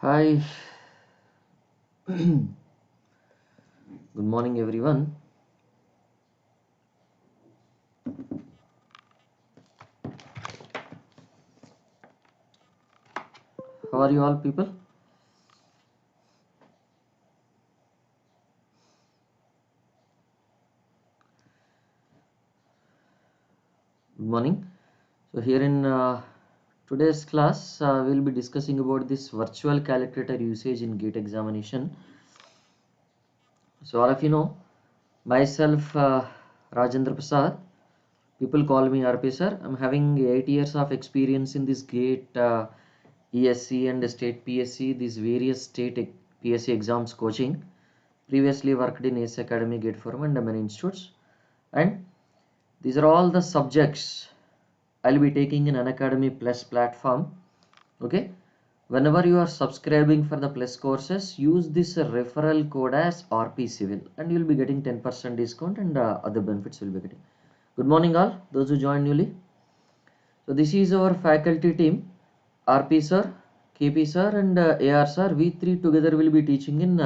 Hi, good morning everyone. How are you all people? Good morning. So here in today's class, we'll be discussing about this virtual calculator usage in GATE examination. So all of you know, myself Rajendra Prasad. People call me RP sir. I'm having 8 years of experience in this GATE ESE and state PSC, these various state PSC exams coaching. Previously worked in ACE Academy, GATE Forum and many institutes. And these are all the subjects I'll be taking in Unacademy Plus platform. Okay. Whenever you are subscribing for the Plus courses, use this referral code as RP Civil and you'll be getting 10% discount and other benefits will be getting. Good morning all, those who joined newly. So this is our faculty team, RP sir, KP sir and AR sir. We three together will be teaching in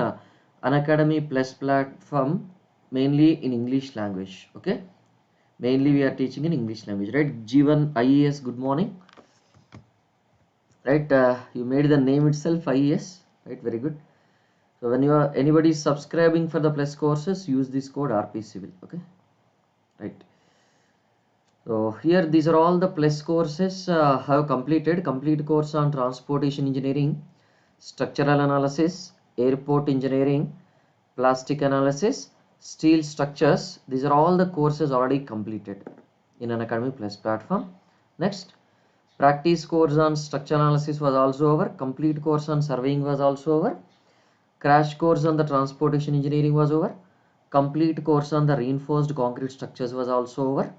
Unacademy Plus platform, mainly in English language. Okay. Mainly we are teaching in English language, right? G1 IES, good morning. Right, you made the name itself IES, right? Very good. So when you are anybody is subscribing for the Plus courses, use this code RP Civil. Okay, right. So here these are all the Plus courses have completed. Complete course on transportation engineering, structural analysis, airport engineering, plastic analysis, steel structures. These are all the courses already completed in Unacademy Plus platform. Next, practice course on structural analysis was also over. Complete course on surveying was also over. Crash course on the transportation engineering was over. Complete course on the reinforced concrete structures was also over.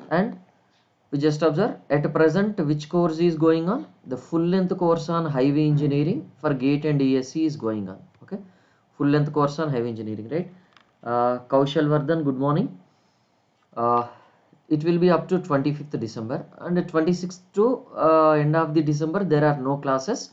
And we just observe at present which course is going on. The full length course on highway engineering for GATE and ESE is going on. Okay, full length course on highway engineering, right? Kaushal Vardhan, good morning. It will be up to 25th December and 26th to end of the December there are no classes,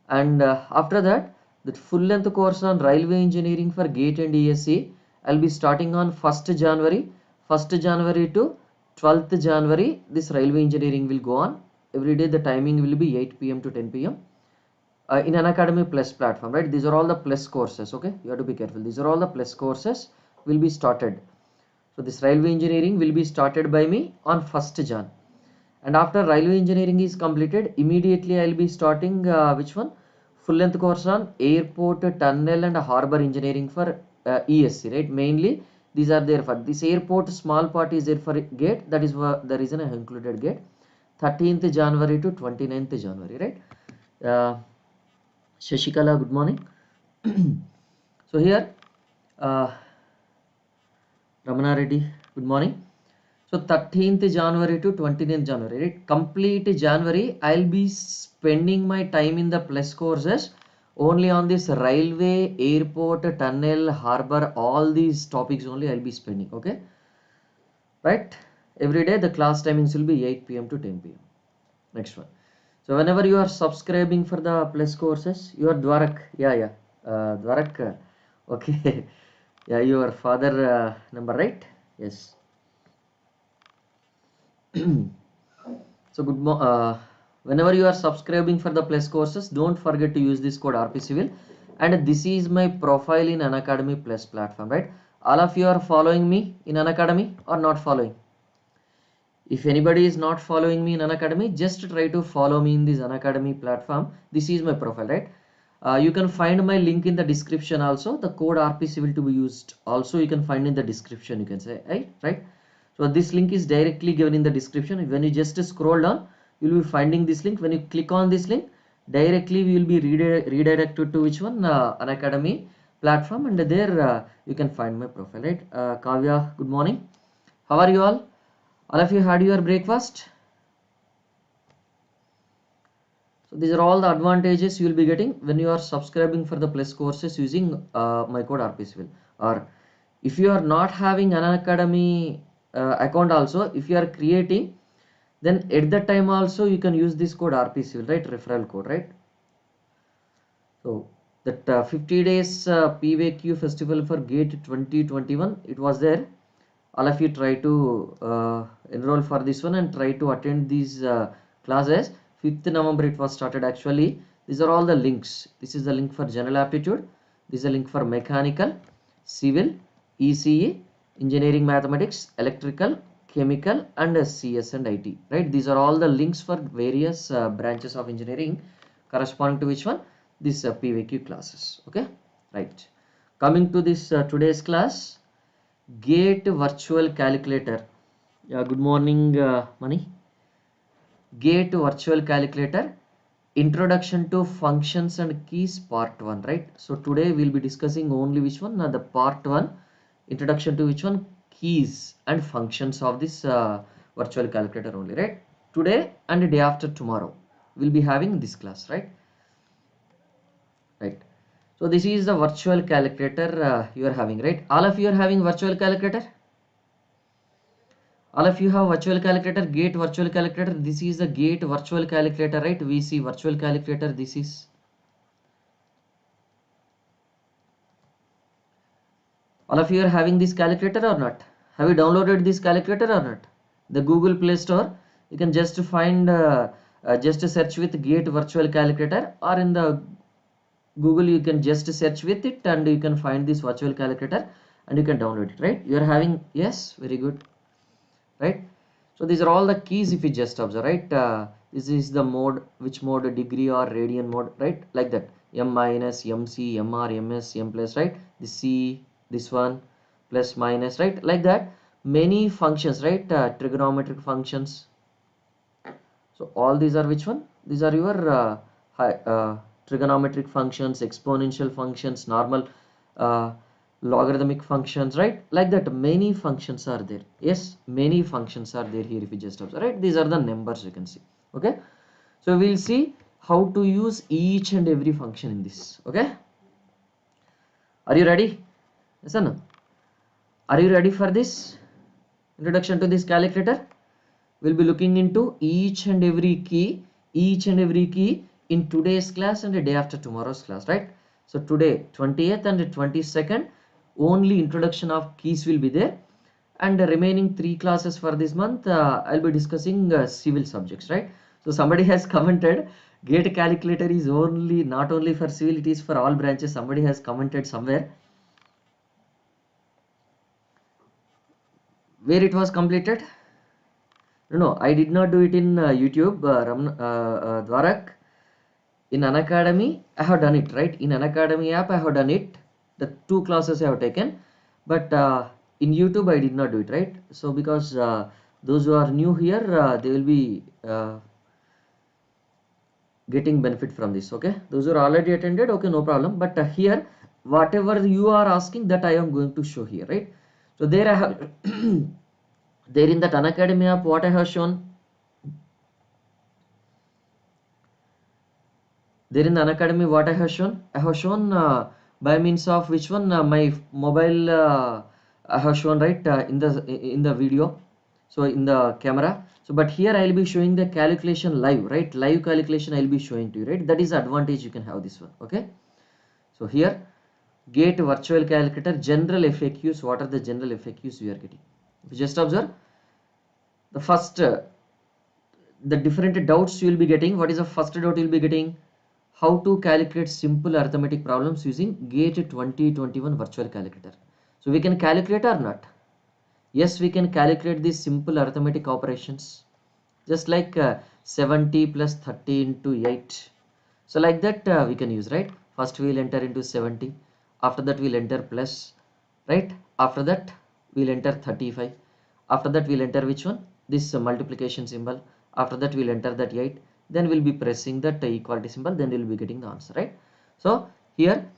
and after that the full length course on railway engineering for GATE and ESE I'll be starting on 1st January to 12th January. This railway engineering will go on every day. The timing will be 8 p.m. to 10 p.m. In Unacademy Plus platform, right? These are all the Plus courses. Okay, you have to be careful. These are all the Plus courses will be started. So this railway engineering will be started by me on 1st Jan. And after railway engineering is completed, immediately I will be starting which one? Full length course on airport, tunnel and harbor engineering for ESC, right? Mainly these are there for this airport. Small part is there for GATE. That is the reason I have included GATE. 13th January to 29th January, right? Shashikala, good morning. So here, Ramana Reddy, good morning. So 13th January to 29th January, right? Complete January, I'll be spending my time in the Plus courses only on this railway, airport, tunnel, harbor, all these topics only I'll be spending. Okay, right? Every day the class timings will be 8 p.m. to 10 p.m. Next one. So whenever you are subscribing for the Plus courses, your Dwarak, Dwarak, okay, yeah, your father number, right? Yes. So whenever you are subscribing for the Plus courses, don't forget to use this code RP Civil. And this is my profile in Unacademy Plus platform, right? All of you are following me in Unacademy or not following? If anybody is not following me in Unacademy, just try to follow me in this Unacademy platform. This is my profile, right? You can find my link in the description also. The code RP Civil to be used also you can find in the description, you can say, right? So this link is directly given in the description. When you just scroll down, you will be finding this link. When you click on this link, directly we will be redirected to which one? Unacademy platform, and there you can find my profile, right? Kavya, good morning. How are you all? All of you had your breakfast? So these are all the advantages you will be getting when you are subscribing for the Plus courses using my code RPCivil. Or if you are not having an Unacademy account also, if you are creating, then at that time also you can use this code RPCivil, right? Referral code, right? So that 50 days PVQ festival for GATE 2021, it was there. All of you try to enroll for this one and try to attend these classes. 5th November it was started actually. These are all the links. This is the link for general aptitude. This is a link for mechanical, civil, ECE, engineering mathematics, electrical, chemical, and CS and IT. Right? These are all the links for various branches of engineering corresponding to which one? This PVQ classes. Okay? Right. Coming to this today's class, GATE virtual calculator. Yeah, good morning, Mani. GATE virtual calculator, introduction to functions and keys, part 1, right? So today we'll be discussing only which one? The part 1, introduction to which one? Keys and functions of this virtual calculator only, right? Today and the day after tomorrow we'll be having this class, right? Right. So this is the virtual calculator you are having, right? All of you are having virtual calculator. All of you have virtual calculator, GATE virtual calculator. This is the GATE virtual calculator, right? We see virtual calculator. This is. All of you are having this calculator or not? Have you downloaded this calculator or not? The Google Play Store. You can just find, just search with GATE virtual calculator, or in the Google you can just search with it and you can find this virtual calculator and you can download it, right? You are having, yes, very good, right? So these are all the keys if you just observe, right? This is the mode, which mode, degree or radian mode, right? Like that, M minus, MC, MR, MS, M plus, right? The C, this one, plus minus, right? Like that, many functions, right? Trigonometric functions. So all these are which one? These are your trigonometric functions, exponential functions, normal, uh, logarithmic functions, right? Like that, many functions are there. Yes, many functions are there here if you just observe, right? These are the numbers you can see. Okay, so we'll see how to use each and every function in this. Okay, are you ready? Yes or no? Are you ready for this introduction to this calculator? We'll be looking into each and every key in today's class and the day after tomorrow's class, right? So today 20th and 22nd, only introduction of keys will be there, and the remaining 3 classes for this month I'll be discussing civil subjects, right? So somebody has commented GATE calculator is only, not only for civil, it is for all branches. Somebody has commented somewhere. Where it was completed? No, I did not do it in YouTube, Dwarak. In Unacademy, I have done it, right? In Unacademy app, I have done it. The 2 classes I have taken, but in YouTube, I did not do it, right? So because those who are new here, they will be getting benefit from this. Okay, those who are already attended, okay, no problem. But here, whatever you are asking, that I am going to show here, right? So there I have there in that Unacademy app, what I have shown. There in the Unacademy, what I have shown? I have shown by means of which one? My mobile. I have shown, right, in the video. So in the camera. So but here I will be showing the calculation live, right? Live calculation I will be showing to you, right? That is the advantage you can have this one. Okay. So here, GATE virtual calculator general FAQs. What are the general FAQs we are getting? If you just observe the first, the different doubts you will be getting. What is the first doubt you will be getting? How to calculate simple arithmetic problems using GATE 2021 virtual calculator. So we can calculate or not? Yes, we can calculate these simple arithmetic operations, just like 70 plus 30 into 8. So like that we can use, right? First we'll enter into 70, after that we'll enter plus, right? After that we'll enter 35, after that we'll enter which one? This multiplication symbol. After that we'll enter that 8, then we'll be pressing that equality symbol, then we'll be getting the answer, right? So here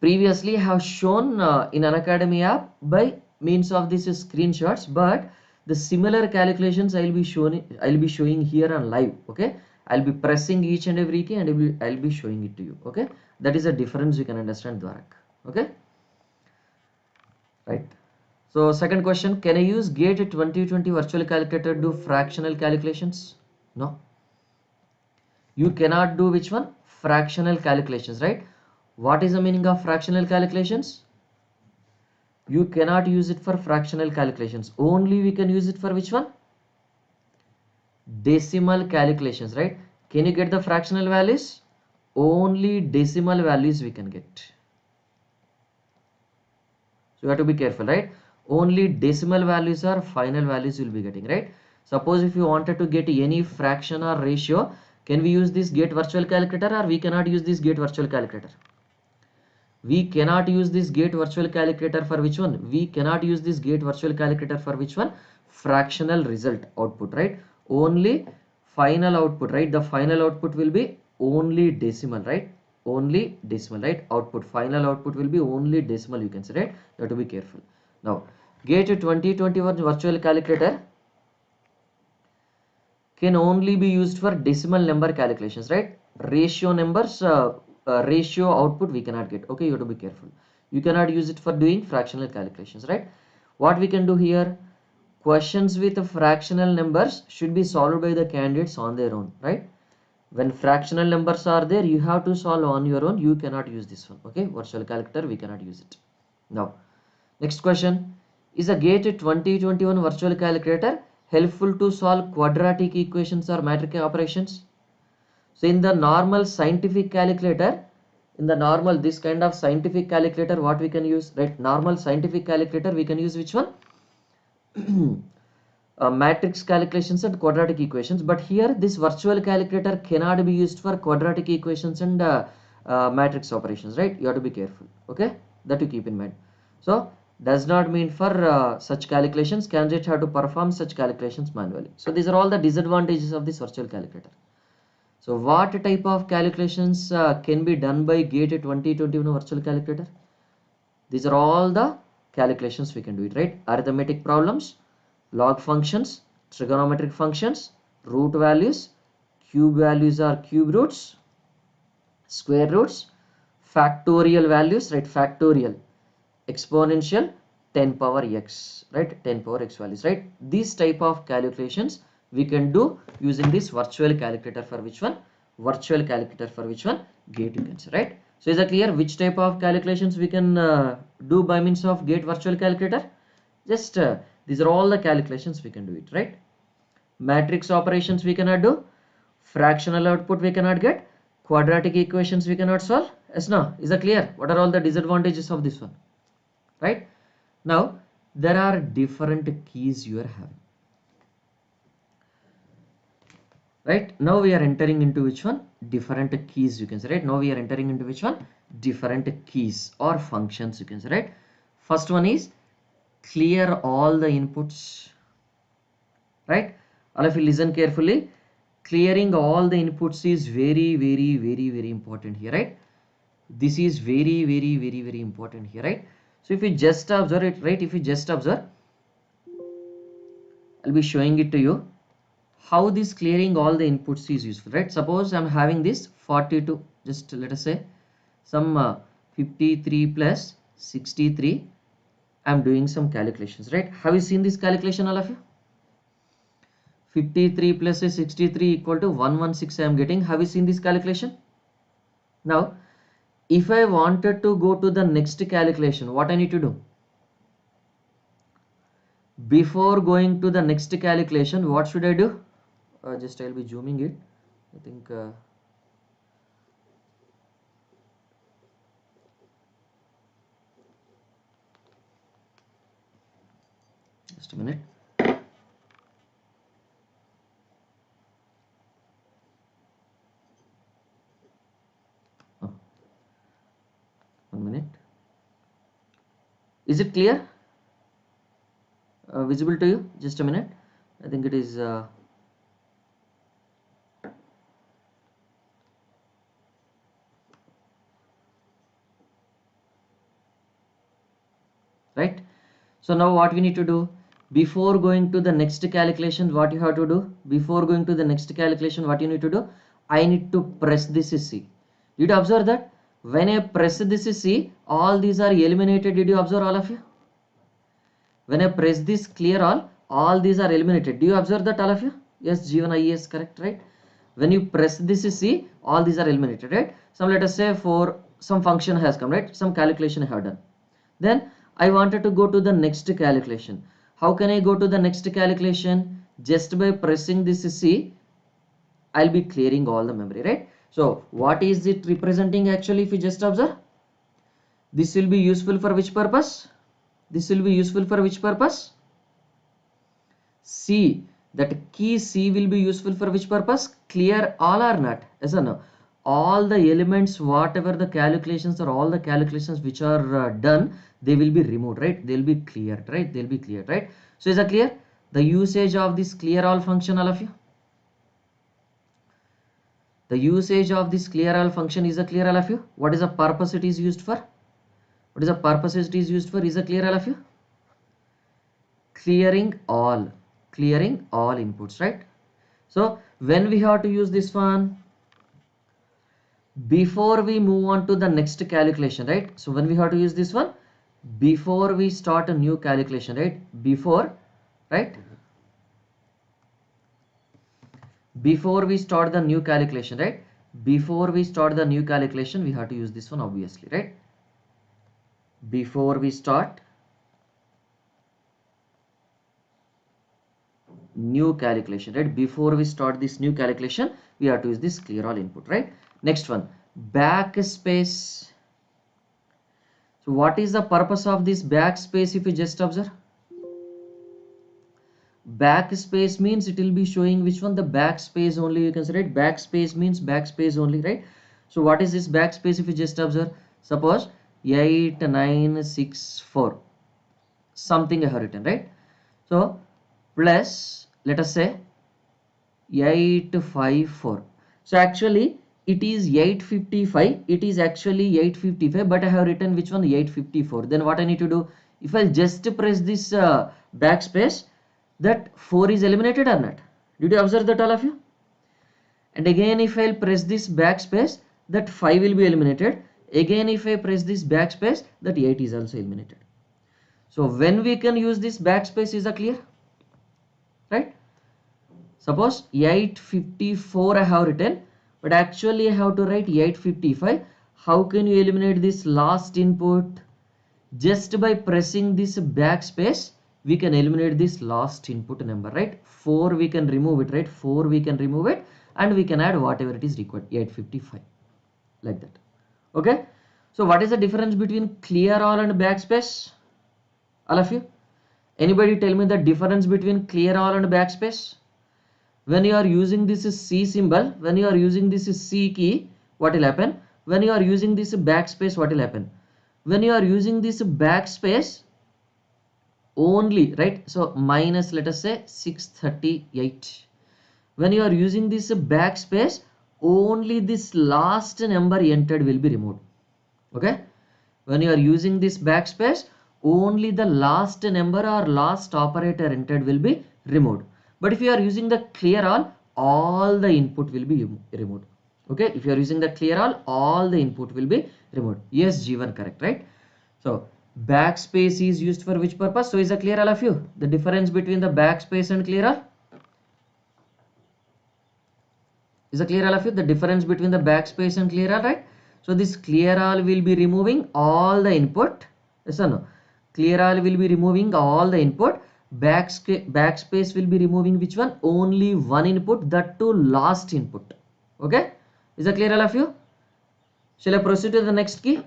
previously I have shown in Unacademy app by means of these screenshots, but the similar calculations I'll be showing here on live. Okay, I'll be pressing each and every key and I'll be showing it to you. Okay, that is a difference you can understand, Dwarak. Okay, right. So second question, can I use GATE 2020 virtual calculator to do fractional calculations? No, you cannot do which one? fractional calculations, right? What is the meaning of fractional calculations? You cannot use it for fractional calculations. Only we can use it for which one? Decimal calculations, right? Can you get the fractional values? Only decimal values we can get. So you have to be careful, right? Only decimal values or final values you will be getting, right? Suppose if you wanted to get any fraction or ratio, can we use this GATE virtual calculator, or we cannot use this GATE virtual calculator? We cannot use this GATE virtual calculator for which one? We cannot use this GATE virtual calculator for which one? Fractional result output, right? Only final output, right? The final output will be only decimal, right? Only decimal, right? Output, final output will be only decimal, you can say, right? You have to be careful. Now, GATE 2021 virtual calculator can only be used for decimal number calculations, right? Ratio numbers, ratio output we cannot get. Okay, you have to be careful. You cannot use it for doing fractional calculations, right? What we can do here, questions with fractional numbers should be solved by the candidates on their own, right? When fractional numbers are there, you have to solve on your own. You cannot use this one. Okay, virtual calculator, we cannot use it. Now, next question, is a GATE 2021 virtual calculator helpful to solve quadratic equations or matrix operations? So in the normal scientific calculator, this kind of scientific calculator, what we can use, right? Normal scientific calculator, we can use which one? Matrix calculations and quadratic equations. But here this virtual calculator cannot be used for quadratic equations and matrix operations, right? You have to be careful. Okay, that you keep in mind. So does not mean for such calculations candidates have to perform such calculations manually. So these are all the disadvantages of this virtual calculator. So what type of calculations can be done by GATE 2021 virtual calculator? These are all the calculations we can do it, right? Arithmetic problems, log functions, trigonometric functions, root values, cube values or cube roots, square roots, factorial values, right? Factorial, exponential, 10 power x, right? 10 power x values, right? These type of calculations we can do using this virtual calculator for which one? Virtual calculator for which one? GATE, you can say, right? So is that clear which type of calculations we can do by means of GATE virtual calculator? Just these are all the calculations we can do it, right? Matrix operations we cannot do, fractional output we cannot get, quadratic equations we cannot solve. Yes, no? Is that clear? What are all the disadvantages of this one? Right? Now there are different keys you are having. Right? Now we are entering into which one? Different keys, you can say, right? Now we are entering into which one? Different keys or functions, you can say, right? First one is clear all the inputs, right? All of you listen carefully. Clearing all the inputs is very important here, right? This is very important here, right? So if you just observe it, right? If you just observe, I'll be showing it to you how this clearing all the inputs is useful, right? Suppose I'm having this 42, just let us say some 53 plus 63. I'm doing some calculations, right? Have you seen this calculation, all of you? 53 plus 63 equal to 116 I am getting. Have you seen this calculation? Now if I wanted to go to the next calculation, what I need to do? Before going to the next calculation, what should I do? Just I'll be zooming it. I think just a minute. Oh, 1 minute. Is it clear? Visible to you? Just a minute. I think it is right. So now what we need to do, before going to the next calculation, what you have to do? Before going to the next calculation, what you need to do? I need to press this C. Did you observe that when I press this C, all these are eliminated? Did you observe, all of you? When I press this clear all these are eliminated. Do you observe that, all of you? Yes, G1 IES, correct, right? when you press this C, all these are eliminated, right? Some, let us say, for some function has come, right? Some calculation I have done. Then I wanted to go to the next calculation. How can I go to the next calculation? Just by pressing this C, I'll be clearing all the memory, right? So what is it representing actually? If you just observe, this will be useful for which purpose? This will be useful for which purpose? C. That key C will be useful for which purpose? Clear all or not? Yes or no? All the elements, whatever the calculations or all the calculations which are done, they will be removed, right? They'll be cleared, right? They'll be cleared, right? So is that clear? The usage of this clear all function, all of you? The usage of this clear all function is a clear, all of you? What is the purpose it is used for? What is the purpose it is used for? Is a clear, all of you? Clearing all inputs, right? So when we have to use this one, before we move on to the next calculation, right? So when we have to use this one, before we start a new calculation, right? Before we start the new calculation, right? Before we start the new calculation, we have to use this one, obviously, right? Before we start new calculation, right? Before we start this new calculation, we have to use this clear all input, right? Next one, backspace. So what is the purpose of this backspace? If you just observe, backspace means it will be showing which one? The backspace only, you can say, right? Backspace means backspace only, right? So what is this backspace? If you just observe, suppose 8964 something I have written, right? So plus, let us say 854. So actually it is 855. It is actually 855, but I have written which one? 854. Then what I need to do? If I just press this backspace, that 4 is eliminated or not? Did you observe that, all of you? And again, if I press this backspace, that 5 will be eliminated. Again, if I press this backspace, that 8 is also eliminated. So when we can use this backspace, is that clear? Right? Suppose 854 I have written, but actually I have to write 855. How can you eliminate this last input? Just by pressing this backspace, we can eliminate this last input number, right? 4 we can remove it, right? 4 we can remove it, and we can add whatever it is required, 855, like that. Okay, so what is the difference between clear all and backspace? All of you, anybody tell me the difference between clear all and backspace? When you are using this C symbol, when you are using this C key, what will happen? When you are using this backspace, what will happen? When you are using this backspace only, right? So minus, let us say 638. When you are using this backspace, only this last number entered will be removed. Okay, when you are using this backspace, only the last number or last operator entered will be removed. But if you are using the clear all the input will be removed. Okay, if you are using the clear all the input will be removed. Yes, G1, correct, right? So backspace is used for which purpose? So is a clear all of you? The difference between the backspace and clear all? Is a clear all of you? The difference between the backspace and clear all, right? So this clear all will be removing all the input. Yes or no? Clear all will be removing all the input. Backspace will be removing which one? Only one input, that too last input. Okay, is that clear all of you? Shall I proceed to the next key?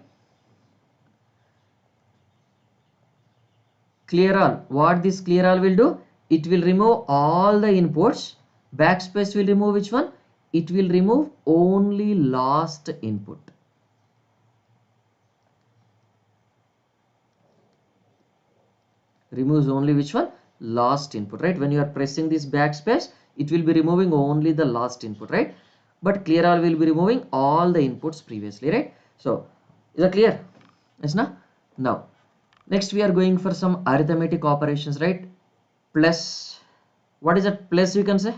Clear all. What this clear all will do? It will remove all the inputs. Backspace will remove which one? It will remove only last input. Removes only which one? Last input, right? When you are pressing this backspace, it will be removing only the last input, right? But clear all will be removing all the inputs previously, right? So is that clear? Yes, na? Now next we are going for some arithmetic operations, right? Plus, what is that plus? You can say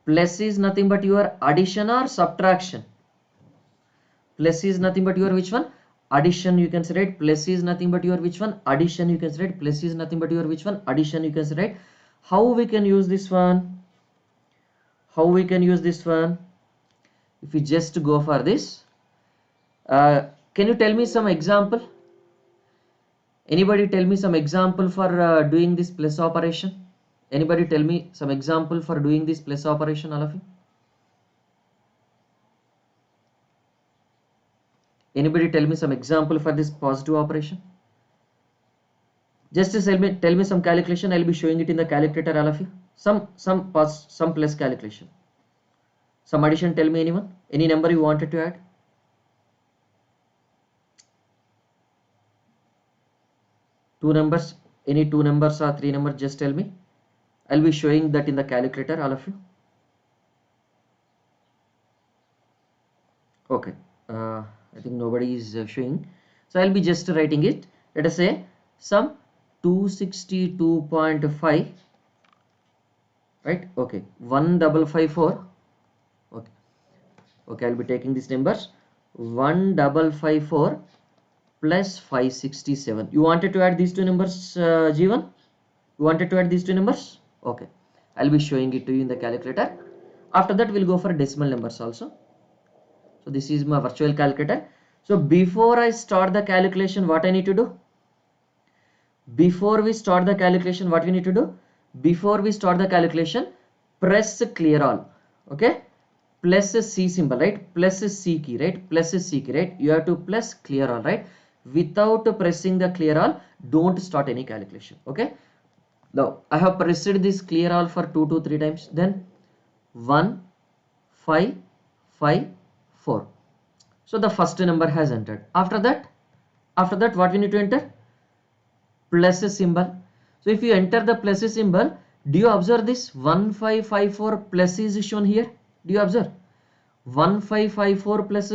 plus is nothing but your addition or subtraction. Plus is nothing but your which one? Addition, you can say, right? Plus is nothing but your which one? Addition, you can say, right? Plus is nothing but your which one? Addition, you can say, right? How we can use this one? how we can use this one? If we just go for this, can you tell me some example? Anybody tell me some example for doing this plus operation? Anybody tell me some example for doing this plus operation, all of you? Anybody tell me some example for this positive operation? Just tell me some calculation. I'll be showing it in the calculator, all of you. Some plus calculation. Some addition, tell me anyone. Any number you wanted to add? Two numbers, any two numbers or three numbers, just tell me. I'll be showing that in the calculator, all of you. Okay, I think nobody is showing. So I'll be just writing it. Let us say some 262.5, right? Okay, 1554. Okay, okay, I'll be taking these numbers. 1554 plus 567. You wanted to add these two numbers, Jeevan? You wanted to add these two numbers? Okay, I'll be showing it to you in the calculator. After that, we'll go for decimal numbers also. So this is my virtual calculator. So before I start the calculation, what I need to do? Before we start the calculation, what we need to do? Before we start the calculation, press clear all. Okay, plus C symbol, right? Plus C key, right? Plus C key, right? You have to plus clear all, right? Without pressing the clear all, don't start any calculation. Okay, now I have pressed this clear all for 2 to 3 times. Then 1 5 5 4. So the first number has entered. After that what we need to enter? Plus symbol. So if you enter the plus symbol, do you observe this 1554 plus is shown here? Do you observe 1554 plus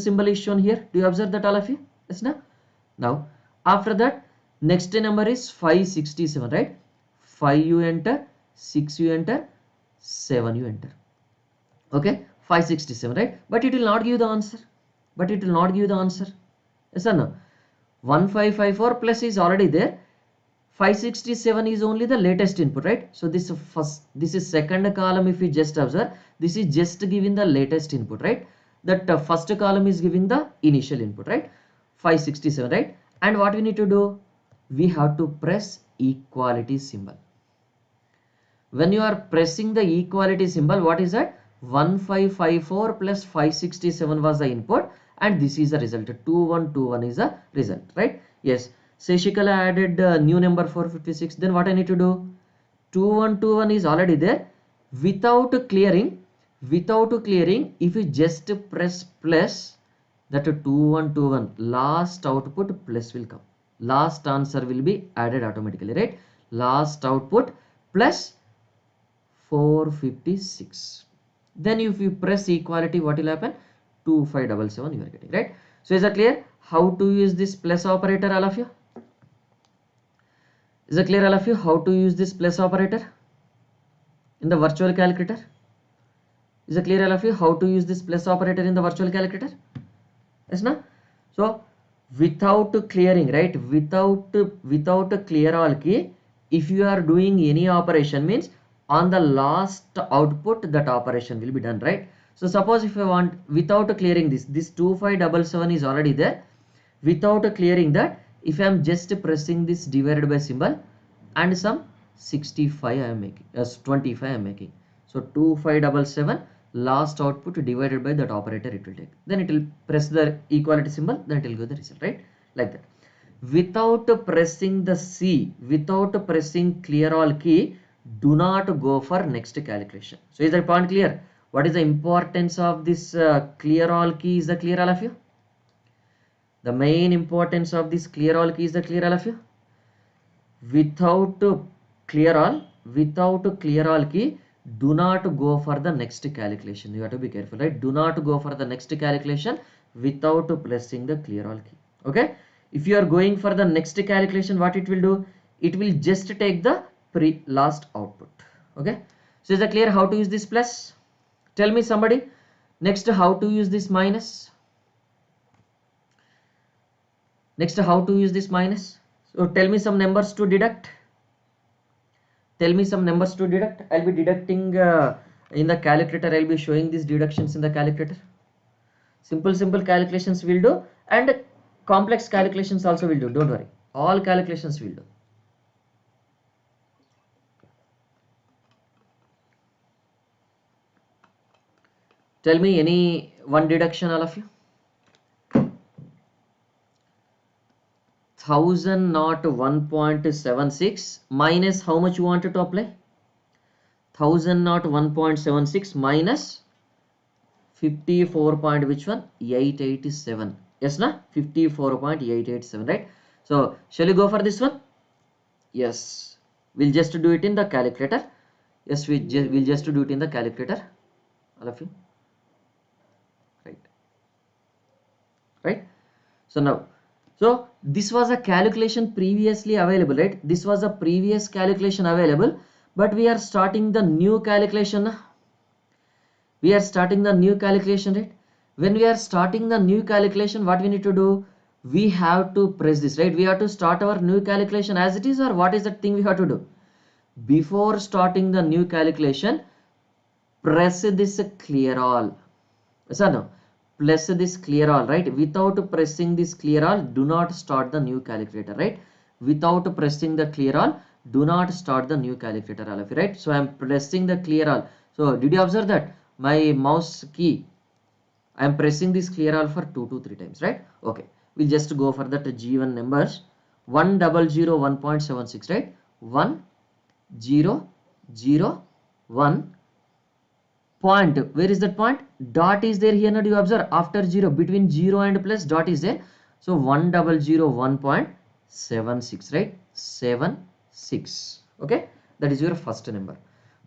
symbol is shown here? Do you observe that, all of you? Yes, now. Now after that, next number is 567, right? 5 you enter, 6 you enter, 7 you enter. Okay, 567, right? But it will not give the answer. Yes or no? 1554 plus is already there. 567 is only the latest input, right? So this is second column. If we just observe, this is just giving the latest input, right? That first column is giving the initial input, right? 567, right? And what we need to do? We have to press equality symbol. When you are pressing the equality symbol, what is that? 1554 plus 567 was the input, and this is the result. 2121 is the result, right? Yes. Seshikala added new number 456. Then what I need to do? 2121 is already there. Without clearing, if you just press plus, that 2121 last output plus will come. Last answer will be added automatically, right? Last output plus 456. Then if you press equality, what will happen? 2577 you are getting, right? So is that clear how to use this plus operator, all of you? Is it clear, all of you, how to use this plus operator in the virtual calculator? Is it clear, all of you, how to use this plus operator in the virtual calculator? Yes, na? So without clearing, right? Without a clear all key, if you are doing any operation, means on the last output that operation will be done, right? So suppose if I want, without clearing this 2577 is already there. Without clearing that, if I am just pressing this divided by symbol and some 65 I am making, 25 I am making. So 2577 last output divided by that operator it will take. Then it will press the equality symbol, then it will give the result, right? Like that. Without pressing the C, without pressing clear all key, do not go for next calculation. So is that point clear? What is the importance of this clear all key? Is that clear, all of you? The main importance of this clear all key is the clear, all of you? Without clear all key, do not go for the next calculation. You have to be careful, right? Do not go for the next calculation without pressing the clear all key. Okay, if you are going for the next calculation, what it will do? It will just take the last output. Okay, so is that clear how to use this plus? Tell me somebody. Next, how to use this minus? Next, how to use this minus? So tell me some numbers to deduct. Tell me some numbers to deduct. I'll be deducting In the calculator, I'll be showing these deductions in the calculator. Simple calculations will do, and complex calculations also will do. Don't worry, all calculations will do. Tell me any one deduction, all of you. 1000 not 1.76 minus how much you wanted to apply? 1000 not 1.76 minus 54 point which one? 887. Yes, na? 54.887, right? So shall we go for this one? Yes, we'll just do it in the calculator. Yes, we'll just do it in the calculator, all of you. Right. So now, so this was a calculation previously available, right? This was a previous calculation available, but we are starting the new calculation. We are starting the new calculation, right? When we are starting the new calculation, what we need to do? We have to press this, right? We have to start our new calculation as it is, or what is the thing we have to do? Before starting the new calculation, press this clear all. Yes or no? Press this clear all, right? Without pressing this clear all, do not start the new calculator, right? Without pressing the clear all, do not start the new calculator, all of you, right? So I am pressing the clear all. So did you observe that my mouse key, I am pressing this clear all for 2 to 3 times, right? Okay, we'll just go for that G1 numbers. 100 1.76, right? 1001 point. Where is that point? Dot is there here. Now do you observe, after 0, between 0 and plus, dot is there. So 1001.76, right? 76. Okay, that is your first number.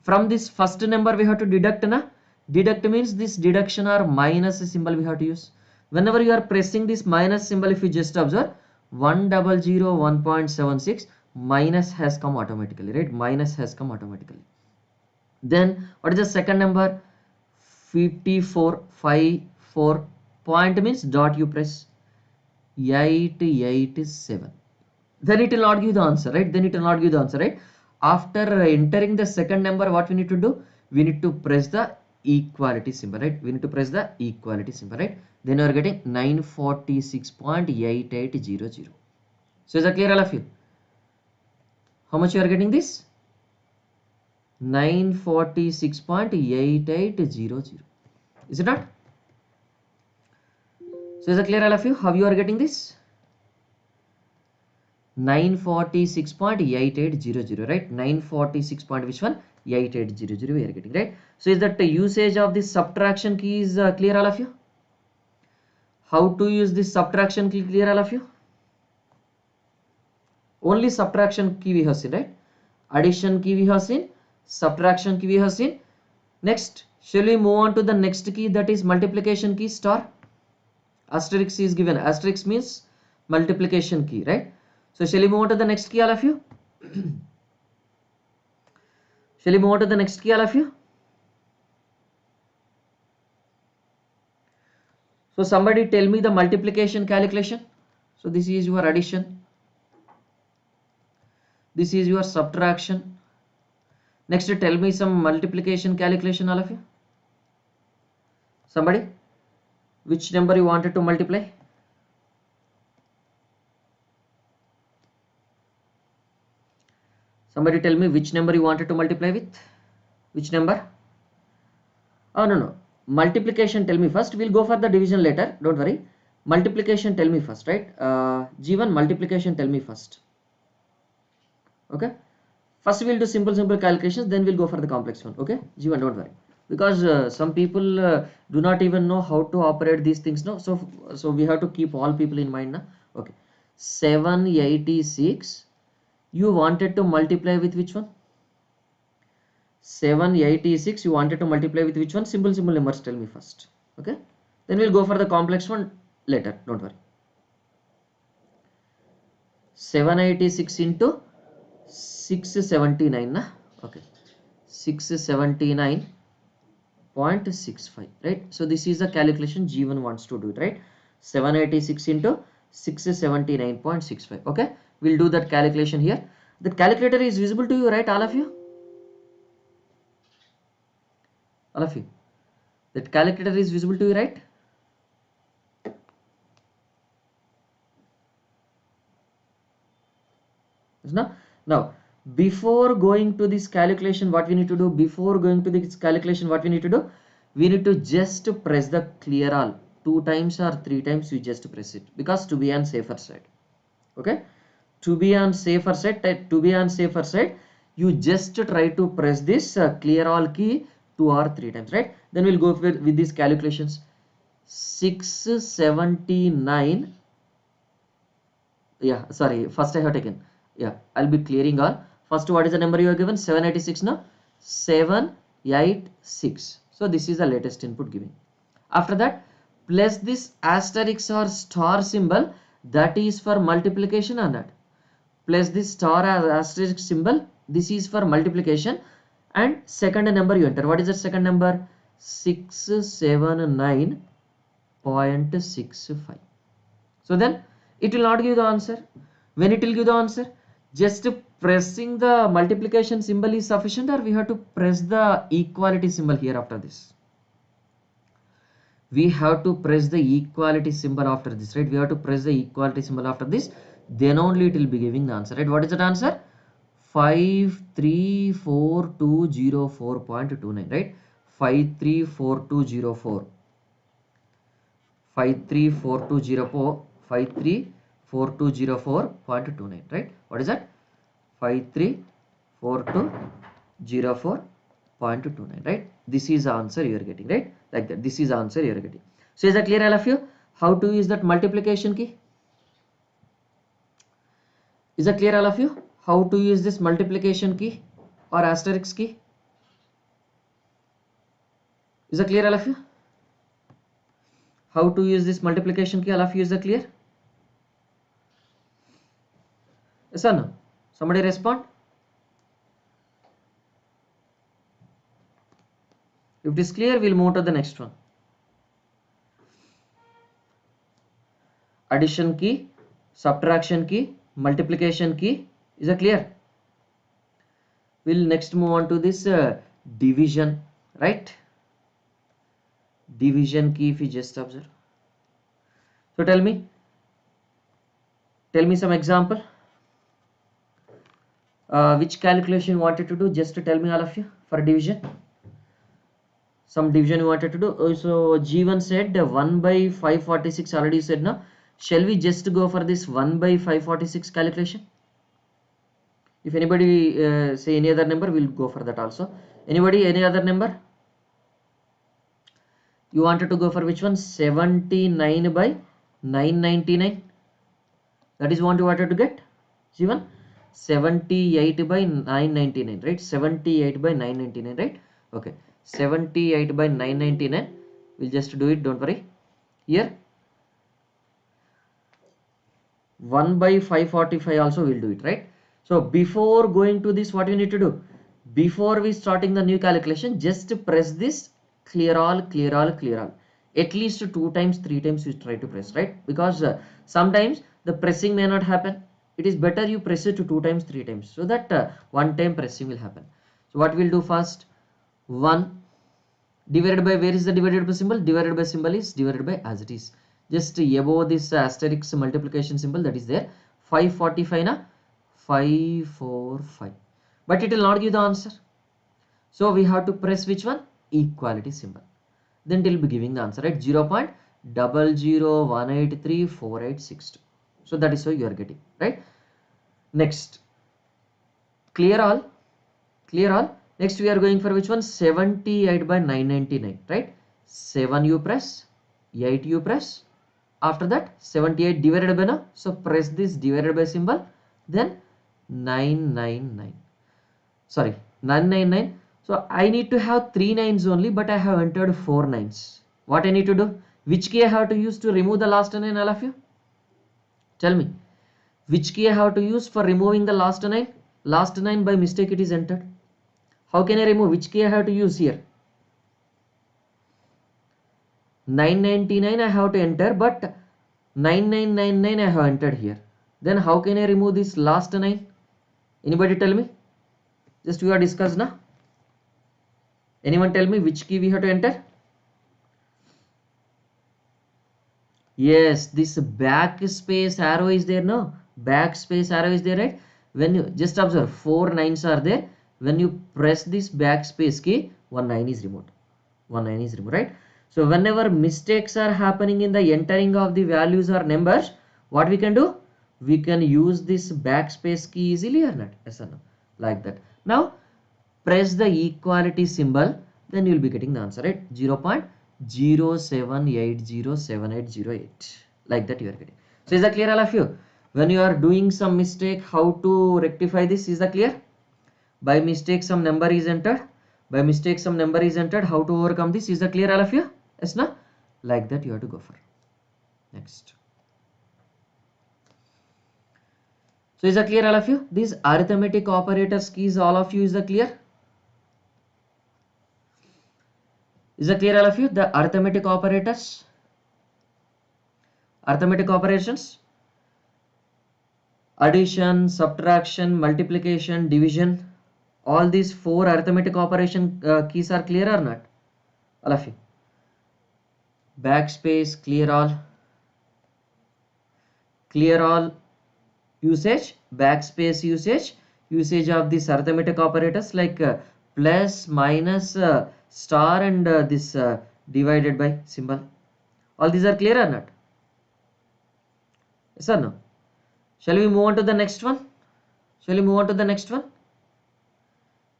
From this first number we have to deduct, na? Deduct means this deduction or minus symbol we have to use. Whenever you are pressing this minus symbol, if you just observe, 1001.76 minus has come automatically, right? Minus has come automatically. Then what is the second number? 5454 point means dot you press 887. Then it will not give the answer, right? Then it will not give the answer, right? After entering the second number, what we need to do? We need to press the equality symbol, right? We need to press the equality symbol, right? Then you are getting 946.8800. So is that clear, all of you? How much you are getting this? 946.8800. Is it not? So is it clear, all of you, how you are getting this? 946.8800, right? 946 point which one? 8800 we are getting, right? So is that the usage of this subtraction key is clear, all of you? How to use this subtraction key clear, all of you? Only subtraction key we have seen, right? Addition key we have seen, subtraction key we have seen. Next, shall we move on to the next key, that is multiplication key, star? Asterisk is given. Asterisk means multiplication key, right? So shall we move on to the next key, all of you? Shall we move on to the next key, all of you? So somebody tell me the multiplication calculation. So this is your addition. This is your subtraction. Next, tell me some multiplication calculation, all of you. Somebody, which number you wanted to multiply? Somebody tell me which number you wanted to multiply with. Which number? Oh, no. Multiplication, tell me first. We'll go for the division later. Don't worry. Multiplication, tell me first, right? G1, multiplication, tell me first. Okay. First, we'll do simple calculations. Then we'll go for the complex one. Okay. G1, don't worry. Because some people do not even know how to operate these things. No. So we have to keep all people in mind. Na? Okay. 786. You wanted to multiply with which one? 786 you wanted to multiply with which one? Simple numbers, tell me first. Okay, then we'll go for the complex one later, don't worry. 786 into 679, na? Okay, 679.65, right? So this is the calculation G1 wants to do it, right? 786 into 679.65. okay, we'll do that calculation here. The calculator is visible to you, right, all of you? All of you. That calculator is visible to you, right? Now, before going to this calculation, what we need to do? Before going to this calculation, what we need to do? We need to just press the clear all 2 times or 3 times. You just press it because to be on safer side. Okay, to be on safer side, you just try to press this clear all key 2 or 3 times, right? Then we'll go with these calculations. 679. Yeah, sorry, first I have taken. Yeah, I'll be clearing all. First, what is the number you are given? 786 now. 786. So this is the latest input giving. After that, place this asterisk or star symbol, that is for multiplication or not. Place this star as asterisk symbol, this is for multiplication, and second number you enter. What is the second number? 679.65. So then it will not give the answer. When it will give the answer, just pressing the multiplication symbol is sufficient, or we have to press the equality symbol here after this? We have to press the equality symbol after this, right? We have to press the equality symbol after this, then only it will be giving the answer, right? What is that answer? 534204.29, right? 534204. 534204, right? What is that? 534204.29, right? This is the answer you are getting, right? Like that. This is the answer you are getting. So is that clear, all of you? How to use that multiplication key? Is that clear, all of you? How to use this multiplication key or asterisk key? Is that clear, all of you? How to use this multiplication key, all of you, is that clear? Yes or no? Somebody respond. If it is clear, we'll move to the next one. Addition key, subtraction key, multiplication key. Is that clear? We'll next move on to this division, right? Division key, if you just observe. So tell me some example. Which calculation you wanted to do? Just to tell me, all of you, for division. Some division you wanted to do. So G1 said 1 by 546 already said now. Shall we just go for this 1 by 546 calculation? If anybody say any other number, we'll go for that also. Anybody, any other number? You wanted to go for which one? 79 by 999. That is what you wanted to get. G1. 78 by 999, right? 78 by 999, right? Okay. 78 by 999. We'll just do it, don't worry. Here 1 by 545 also we'll do it, right? So before going to this, what you need to do? Before we starting the new calculation, just press this clear all, clear all, clear all. At least 2 times, 3 times you try to press, right? Because sometimes the pressing may not happen. It is better you press it to 2 times, 3 times, so that one time pressing will happen. So what we'll do first? 1 divided by, where is the divided by symbol? Divided by symbol is divided by as it is. Just above this asterisk multiplication symbol, that is there. 545 na 545. But it will not give the answer. So we have to press which one? Equality symbol. Then it will be giving the answer, right? 0.001834862. So that is how you are getting, right? Next, clear all, clear all. Next we are going for which one? 78 by 999, right? 7 you press, 8 you press. After that 78 divided by now. So press this divided by symbol. Then 999. Sorry, 999. So I need to have 3 nines only, but I have entered 4 nines. What I need to do? Which key I have to use to remove the last 9, all of you? Tell me. Which key I have to use for removing the last 9? Last 9 by mistake it is entered. How can I remove? Which key I have to use here? 999 I have to enter, but 9999 I have entered here. Then how can I remove this last 9? Anybody tell me? Just we are discussed now. Anyone tell me which key we have to enter? Yes, this backspace arrow is there, no? Backspace arrow is there, right? When you just observe, 4 9s are there. When you press this backspace key, 1 9 is removed. 1 9 is removed, right? So whenever mistakes are happening in the entering of the values or numbers, what we can do? We can use this backspace key easily or not? Yes or no? Like that. Now press the equality symbol, then you will be getting the answer, right? 0.07807808, like that you are getting. So is that clear, all of you? When you are doing some mistake, how to rectify this? Is that clear? By mistake some number is entered, by mistake some number is entered, how to overcome this? Is that clear, all of you? Yes, no? Like that you have to go for. Next. So is that clear, all of you? These arithmetic operators keys, all of you, is that clear? Is that clear, all of you? The arithmetic operators, arithmetic operations, addition, subtraction, multiplication, division, all these 4 arithmetic operation keys are clear or not? All of you. Backspace, clear all usage, backspace usage, usage of these arithmetic operators like plus, minus, star, and this divided by symbol. All these are clear or not? Yes or no? Shall we move on to the next one? Shall we move on to the next one?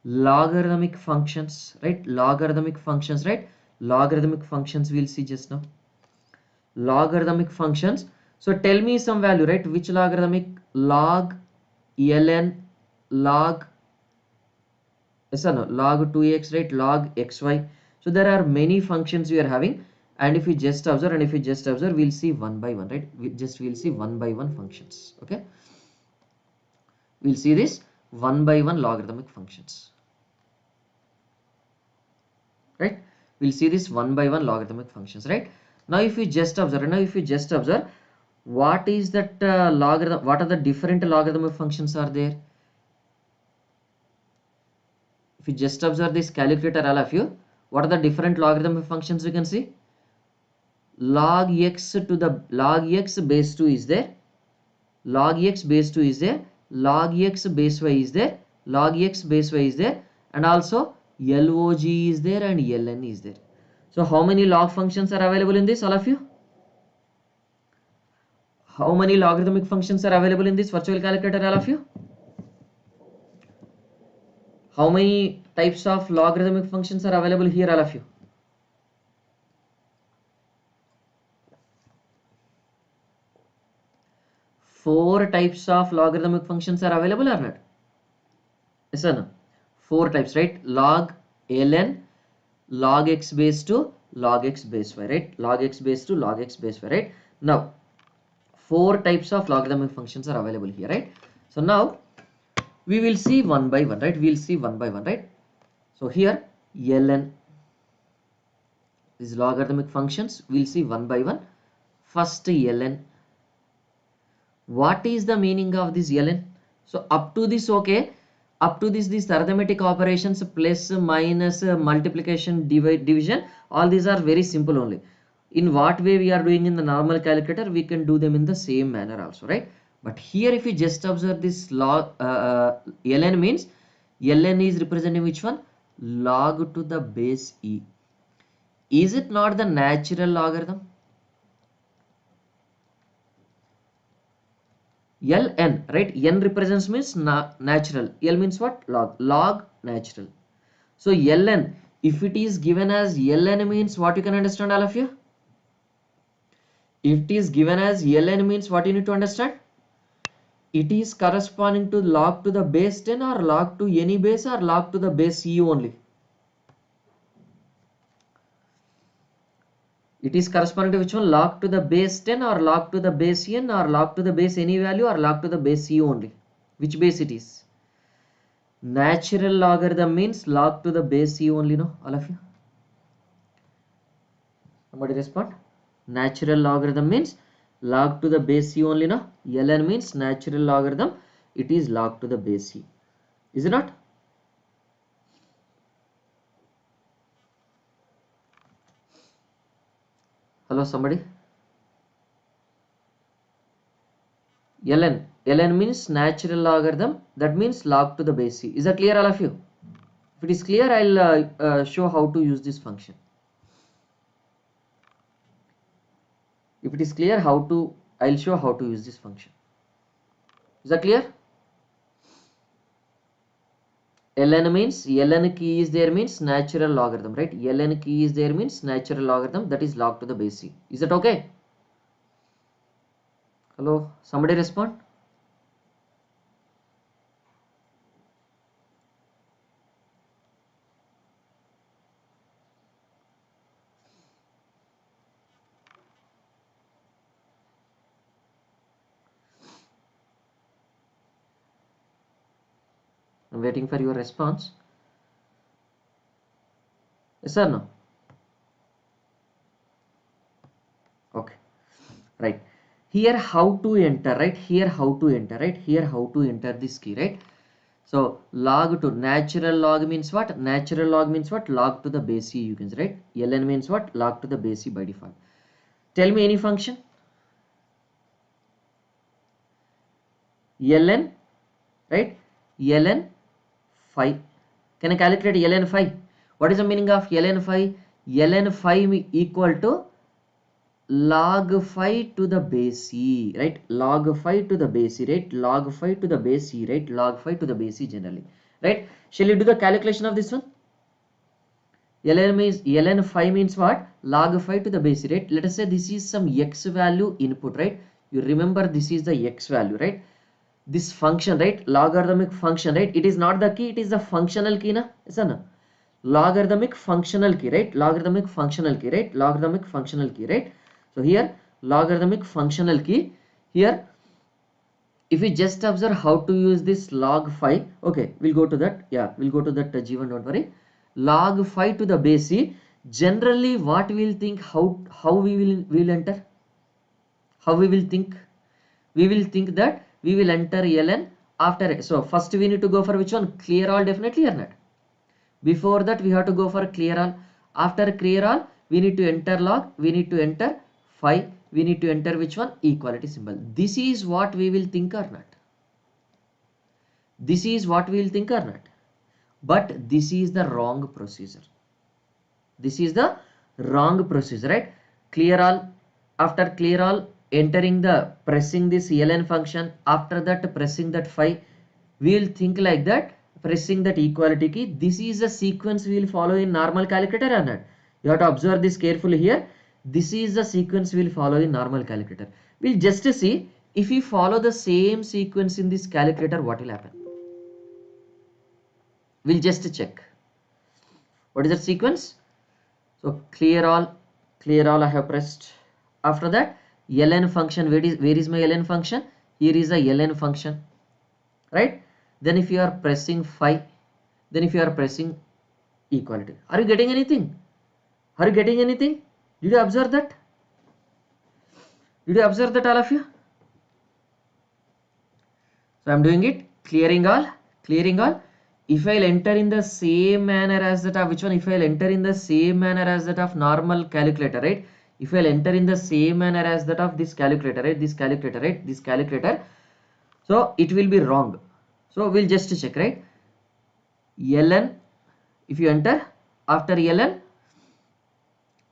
Logarithmic functions, right? Logarithmic functions, right? Logarithmic functions we'll see just now. Logarithmic functions. So tell me some value, right? Which logarithmic? Log, ln, log, yes or no? Log 2x, right? Log xy. So there are many functions we are having, and if we just observe, we'll see one by one, right? We'll see one by one functions. Okay, we'll see this one by one logarithmic functions, right? We'll see this one by one logarithmic functions, right? Now if we just observe, what is that logarithm? What are the different logarithmic functions are there? If you just observe this calculator, all of you, what are the different logarithmic functions we can see? Log x to the log x base 2 is there, log x base 2 is there, log x base y is there, log x base y is there, and also log is there and ln is there. So how many log functions are available in this, all of you? How many logarithmic functions are available in this virtual calculator, all of you? How many types of logarithmic functions are available here, all of you? Four types of logarithmic functions are available or not? Yes or no? 4 types, right? Log, ln, log x base 2, log x base y, right? Log x base 2, log x base y, right? Now 4 types of logarithmic functions are available here, right? So now we will see one by one, right? We'll see one by one, right? So here ln, these logarithmic functions we'll see one by one. First ln, what is the meaning of this ln? So up to this, okay, up to this, these arithmetic operations, plus, minus, multiplication, division, all these are very simple only. In what way we are doing in the normal calculator, we can do them in the same manner also, right? But here if you just observe this log, ln means, ln is representing which one? Log to the base e. Is it not the natural logarithm? Ln, right? N represents means natural. L means what? Log. Log natural. So ln, if it is given as ln means what, you can understand, all of you? If it is given as ln means what you need to understand? It is corresponding to log to the base 10 or log to any base or log to the base e only. It is corresponding to which one? Log to the base 10 or log to the base n or log to the base any value or log to the base e only. Which base it is? Natural logarithm means log to the base e only, no? All of you? Somebody respond. Natural logarithm means log to the base e only, no? Ln means natural logarithm. It is log to the base e. Is it not? Hello, somebody? ln means natural logarithm, that means log to the base c. Is that clear, all of you? If it is clear, I'll show how to use this function. If it is clear, I'll show how to use this function. Is that clear? ln means ln key is there means natural logarithm, right? ln key is there means natural logarithm, that is log to the base c. Is that okay? Hello, somebody respond. I'm waiting for your response. Yes or no? Okay, right. Here how to enter, right? Here how to enter, right? Here how to enter this key, right? So log to natural log means what? Natural log means what? Log to the base c, you can say, right? ln means what? Log to the base c by default. Tell me any function. ln, right? ln 5. Can I calculate ln 5? What is the meaning of ln 5? ln 5 equal to log 5 to the base c, right? Log 5 to the base c, right? Log 5 to the base c, right? Log 5 to the base c generally, right? Shall we do the calculation of this one? ln 5 means what? Log 5 to the base c, right? Let us say this is some x value input, right? You remember this is the x value, right? This function, right? Logarithmic function, right? It is not the key, it is the functional key, na? Yes or no? Logarithmic functional key, right? Logarithmic functional key, right? Logarithmic functional key, right? So here logarithmic functional key. Here if we just observe how to use this log 5, okay, we'll go to that. Yeah, we'll go to that G1, don't worry. Log 5 to the base c. Generally what we will think, how we will enter, how we will think, we will think that we will enter ln after. So first we need to go for which one? Clear all, definitely or not? Before that we have to go for clear all. After clear all we need to enter log, we need to enter 5, we need to enter which one? Equality symbol. This is what we will think or not? This is what we will think or not? But this is the wrong procedure. This is the wrong procedure, right? Clear all. After clear all, entering the pressing this ln function, after that pressing that 5, we will think like that, pressing that equality key. This is the sequence we will follow in normal calculator or not? You have to observe this carefully here. This is the sequence we will follow in normal calculator. We'll just see if we follow the same sequence in this calculator, what will happen. We'll just check. What is that sequence? So clear all I have pressed. After that ln function, where is my ln function? Here is the ln function, right? Then if you are pressing 5, then if you are pressing equality, are you getting anything? Are you getting anything? Did you observe that? Did you observe that, all of you? So I'm doing it, clearing all. If I'll enter in the same manner as that of which one? If I'll enter in the same manner as that of normal calculator, right? If I'll enter in the same manner as that of this calculator, right? This calculator, so it will be wrong. So we'll just check, right? ln, if you enter, after ln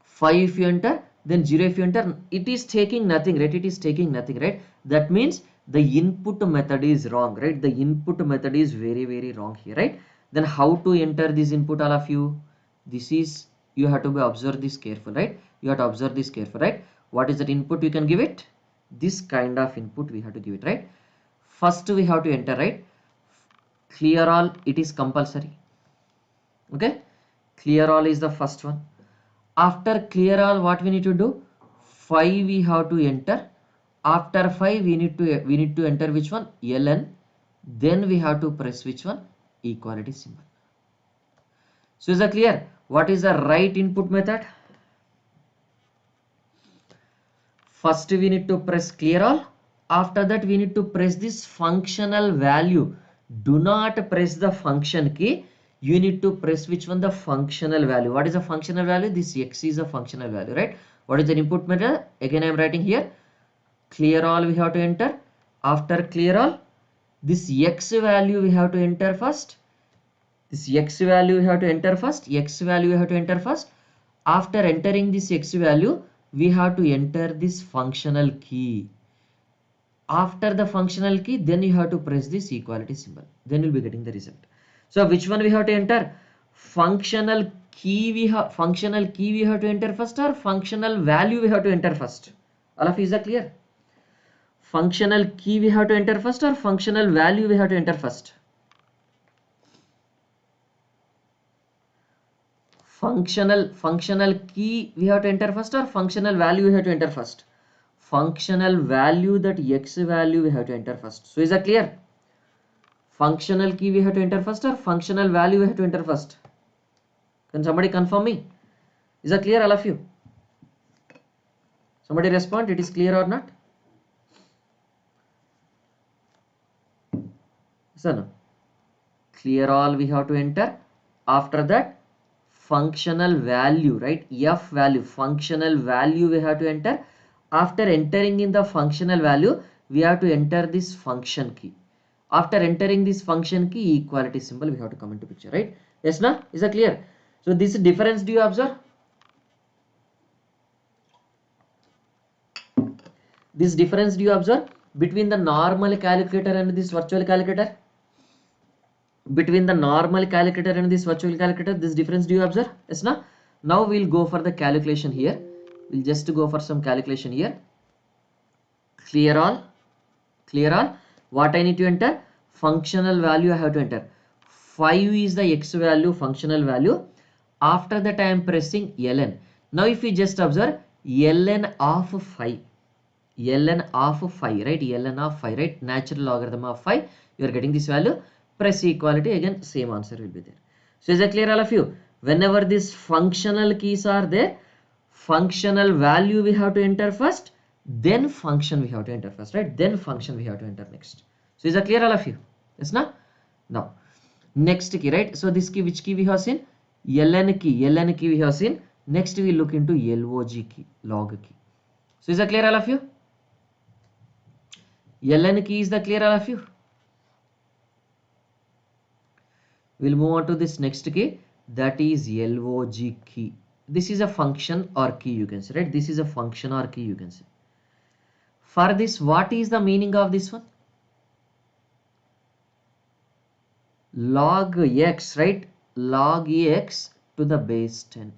5 if you enter, then 0 if you enter, it is taking nothing, right? It is taking nothing, right? That means the input method is wrong, right? The input method is very wrong here, right? Then how to enter this input, all of you? This is, you have to observe this careful, right? You have to observe this careful, right? What is that input you can give it? This kind of input we have to give it, right? First we have to enter, right? Clear all, it is compulsory. Okay, clear all is the first one. After clear all, what we need to do? 5 we have to enter. After 5 we need to enter which one? ln. Then we have to press which one? Equality symbol. So is that clear? What is the right input method? First we need to press clear all. After that we need to press this functional value. Do not press the function key. You need to press which one? The functional value. What is the functional value? This x is a functional value, right? What is the input method? Again I am writing here, clear all we have to enter. After clear all, this x value we have to enter first. This x value we have to enter first. X value we have to enter first. After entering this x value, we have to enter this functional key. After the functional key, then you have to press this equality symbol. Then you'll be getting the result. So which one we have to enter? Functional key we have to enter first, or functional value we have to enter first? All of you, is that clear? Functional key we have to enter first, or functional value we have to enter first? Functional key we have to enter first, or functional value we have to enter first? Functional value, that x value we have to enter first. So is that clear? Functional key we have to enter first, or functional value we have to enter first? Can somebody confirm me? Is that clear, all of you? Somebody respond, it is clear or not? So no. Clear all we have to enter. After that, functional value, right? F value, functional value we have to enter. After entering in the functional value, we have to enter this function key. After entering this function key, equality symbol we have to come into picture, right? Yes, na? Is that clear? So this difference, do you observe? This difference, do you observe between the normal calculator and this virtual calculator? Between the normal calculator and this virtual calculator, this difference, do you observe? Yes, na? Now we'll go for the calculation here. We'll just go for some calculation here. Clear all. What I need to enter? Functional value I have to enter. 5 is the x value, functional value. After that I am pressing ln. Now if you just observe, ln of 5. Ln of 5, right? Ln of 5, right? Natural logarithm of 5. You are getting this value. Press equality, again same answer will be there. So is that clear, all of you? Whenever these functional keys are there, functional value we have to enter first, then function we have to enter first, right? Then function we have to enter next. So is that clear, all of you? Yes, na? Now next key, right? So this key, which key we have seen? ln key we have seen. Next we look into log key, log key. So is that clear, all of you? ln key is the clear, all of you? We'll move on to this next key, that is log key. This is a function or key, you can say, right? This is a function or key, you can say. For this, what is the meaning of this one? Log x, right? Log x to the base 10.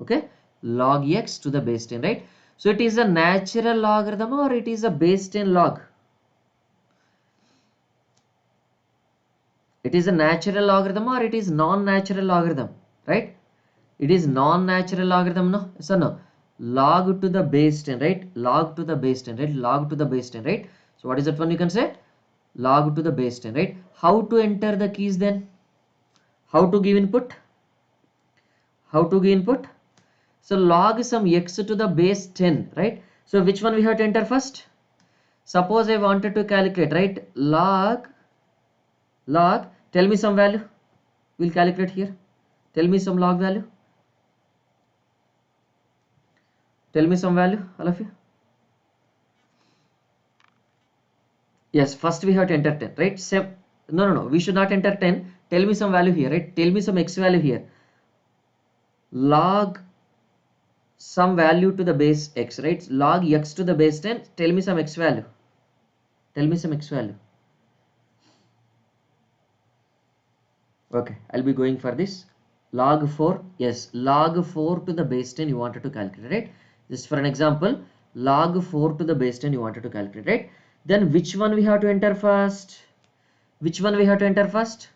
Okay, log x to the base 10, right? So it is a natural logarithm, or it is a base 10 log? It is a natural logarithm, or it is non-natural logarithm, right? It is non-natural logarithm, no? So no. Log to the base 10, right? Log to the base 10, right? Log to the base 10, right? So what is that one you can say? Log to the base 10, right? How to enter the keys then? How to give input? How to give input? So log some x to the base 10, right? So which one we have to enter first? Suppose I wanted to calculate, right? Log, tell me some value. We'll calculate here. Tell me some log value. Tell me some value, all of you. Yes, first we have to enter 10, right? No, we should not enter 10. Tell me some value here, right? Tell me some x value here. Log some value to the base x, right? Log x to the base 10. Tell me some x value. Tell me some x value. Okay, I'll be going for this. Log 4. Yes, log 4 to the base 10 you wanted to calculate, right? Just for an example, log 4 to the base 10 you wanted to calculate, right? Then which one we have to enter first? Which one we have to enter first?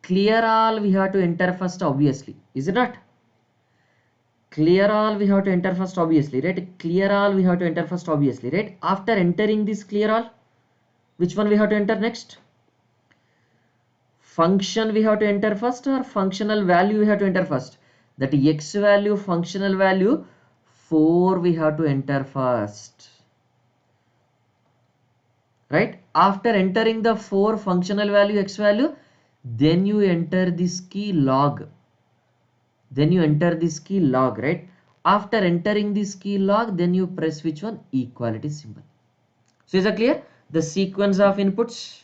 Clear all we have to enter first, obviously. Is it not? Clear all we have to enter first, obviously, right? Clear all we have to enter first, obviously, right? After entering this clear all, which one we have to enter next? Function we have to enter first, or functional value we have to enter first? That x value, functional value 4 we have to enter first, right? After entering the 4 functional value, x value, then you enter this key log. Then you enter this key log, right? After entering this key log, then you press which one? Equality symbol. So is that clear? The sequence of inputs.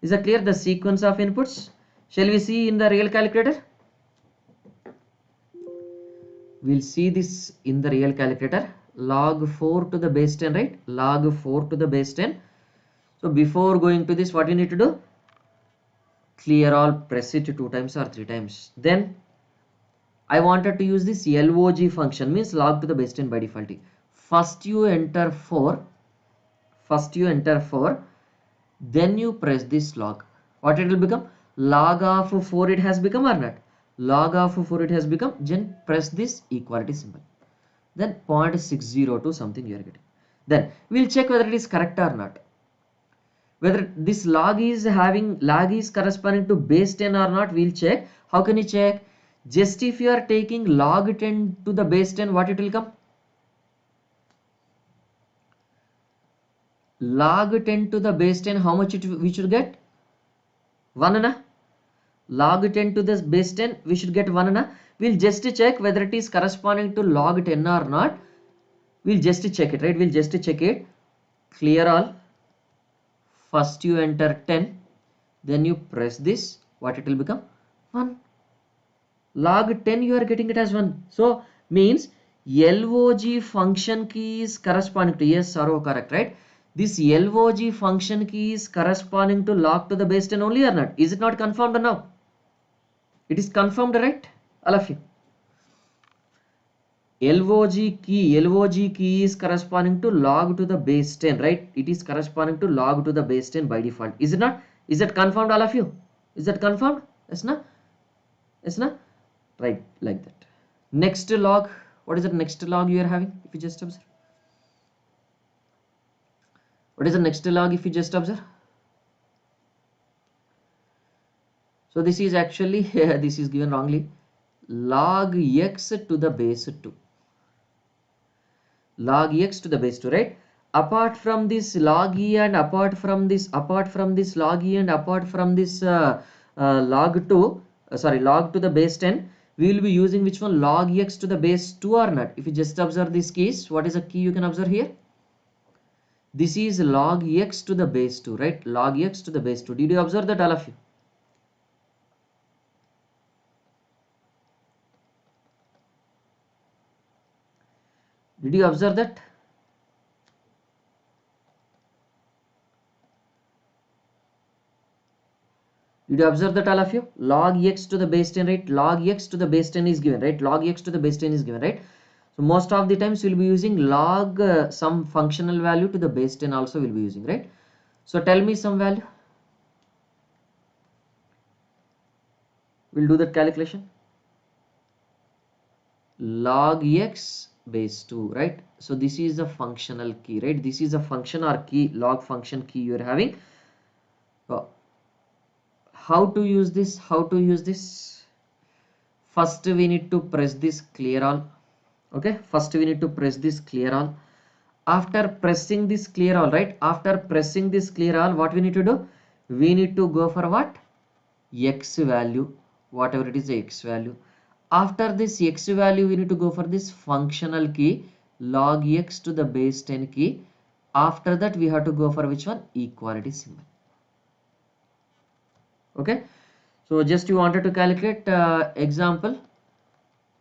Is that clear? The sequence of inputs. Shall we see in the real calculator? We'll see this in the real calculator. Log 4 to the base 10, right? Log 4 to the base 10. So before going to this, what we need to do? Clear all, press it 2 times or 3 times. Then I wanted to use this log function, means log to the base 10 by default. First you enter 4. Then you press this log. What it will become? Log of 4 it has become or not? Log of 4 it has become. Then press this equality symbol. Then 0.602 something you are getting. Then we'll check whether it is correct or not. Whether this log is corresponding to base 10 or not, we'll check. How can you check? Just if you are taking log 10 to the base 10, what it will come? Log 10 to the base 10, how much we should get? 1 na? Log 10 to the base 10, we should get 1 na? We'll just check whether it is corresponding to log 10 or not. We'll just check it, right? We'll just check it. Clear all. First you enter 10, then you press this. What it will become? 1. Log 10 you are getting it as 1. So means log function key is corresponding to, yes or correct, right? This log function key is corresponding to log to the base 10 only or not? Is it not confirmed now? It is confirmed, right? All of you. log key is corresponding to log to the base 10, right? It is corresponding to log to the base 10 by default. Is it not? Is that confirmed, all of you? Is that confirmed? Yes, na? Yes, na? Right, like that. Next log. What is the next log you are having? If you just observe. What is the next log if you just observe? So this is actually, this is given wrongly. Log x to the base 2. Log x to the base 2, right? Apart from this log e and apart from this log e and apart from this log to the base 10, we will be using which one? Log x to the base 2 or not? If you just observe this case, what is the key you can observe here? This is log x to the base 2, right? Log x to the base 2. Did you observe that, all of you? Did you observe that? Did you observe that, all of you? Log x to the base 10, right? Log x to the base 10 is given, right? Log x to the base 10 is given, right? So most of the times we'll be using log some functional value to the base 10 also we'll be using, right? So tell me some value. We'll do that calculation. Log x base 2, right? So this is a functional key, right? This is a function or key, log function key you are having. How to use this? First we need to press this clear all. Okay, first we need to press this clear all. After pressing this clear all, right? After pressing this clear all, what we need to do? We need to go for what? X value, whatever it is, the x value. After this x value, we need to go for this functional key, log x to the base 10 key. After that, we have to go for which one? Equality symbol. Okay, so just you wanted to calculate example,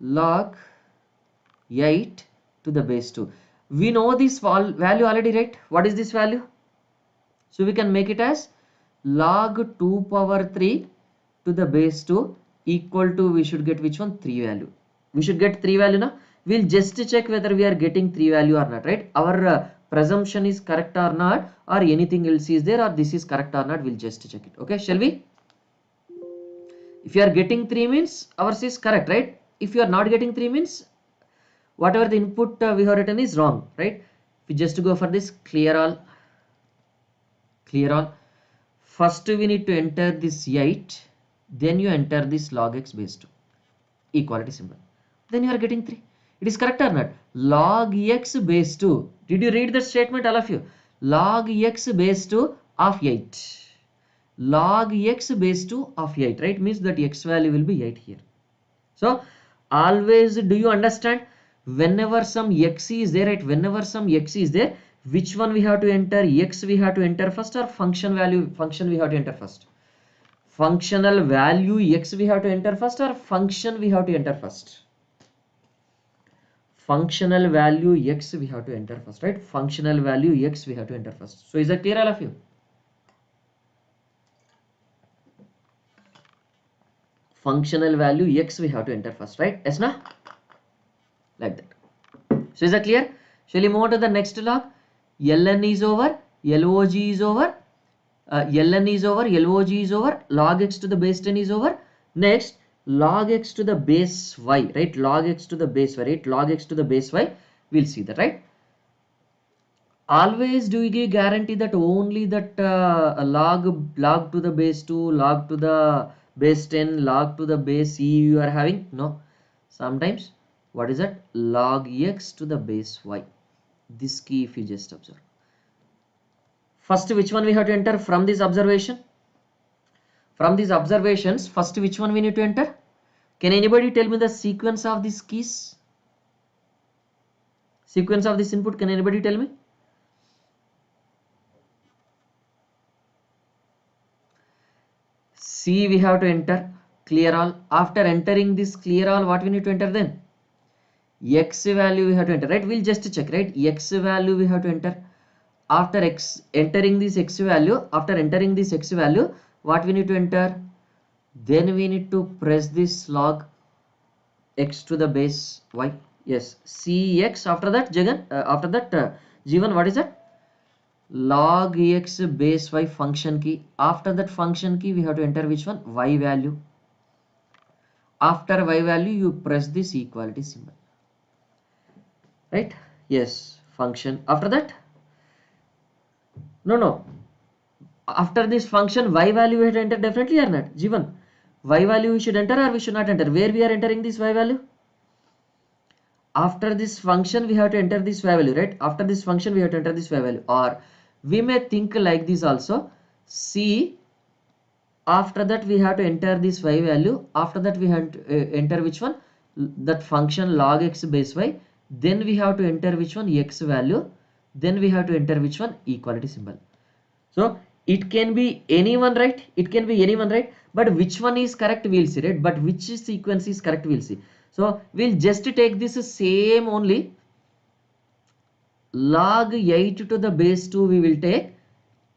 log 8 to the base 2. We know this value already, right? What is this value? So we can make it as log 2 power 3 to the base 2 equal to, we should get which one? 3 value. We should get 3 value now. We'll just check whether we are getting 3 value or not, right? Our presumption is correct or not, or anything else is there, or this is correct or not. We'll just check it. Okay, shall we? If you are getting 3 means ours is correct, right? If you are not getting 3 means whatever the input we have written is wrong, right? We just go for this clear all. First we need to enter this 8, then you enter this log x base 2, equality symbol. Then you are getting 3. It is correct or not? Log x base 2. Did you read the statement, all of you? Log x base 2 of 8. Log x base 2 of 8, right? Means that x value will be 8 here. So always, do you understand? whenever some x is there, right, whenever some x is there, which one we have to enter? X we have to enter first, or function we have to enter first? Functional value x we have to enter first, or function we have to enter first? Functional value x we have to enter first, right? Functional value x we have to enter first. So is that clear, all of you? Functional value x we have to enter first, right? Yes, na? Like that. So is that clear? Shall we move on to the next log? Ln is over, log is over, ln is over, log is over, log x to the base 10 is over. Next, log x to the base y, right? Log x to the base y, right? Log x to the base y. We'll see that, right? Always do we give guarantee that only that log to the base 2, log to the base 10, log to the base e you are having? No. Sometimes, what is that? Log x to the base y. This key if you just observe. First, which one we have to enter from this observation? From these observations, first which one we need to enter? Can anybody tell me the sequence of these keys? Sequence of this input, can anybody tell me? C we have to enter, clear all. After entering this clear all, what we need to enter then? X value we have to enter, right? We'll just check, right? X value we have to enter. After entering this x value, what we need to enter? Then we need to press this log x to the base y. Yes, cx. After that, Jagan, G1, what is that? Log x base y function key. After that function key, we have to enter which one? Y value. After y value, you press this equality symbol, right? Yes, function. After that, no. After this function, y value we have to enter definitely or not? G1, y value we should enter or we should not enter? Where we are entering this y value? After this function, we have to enter this y value, right? After this function, we have to enter this y value. Or we may think like this also. C, after that we have to enter this y value. After that we have to enter which one? That function log x base y. Then we have to enter which one? X value. Then we have to enter which one? Equality symbol. So it can be anyone, right? It can be anyone, right? But which one is correct, we'll see, right? But which sequence is correct, we'll see. So we'll just take this same only. Log 8 to the base 2 we will take.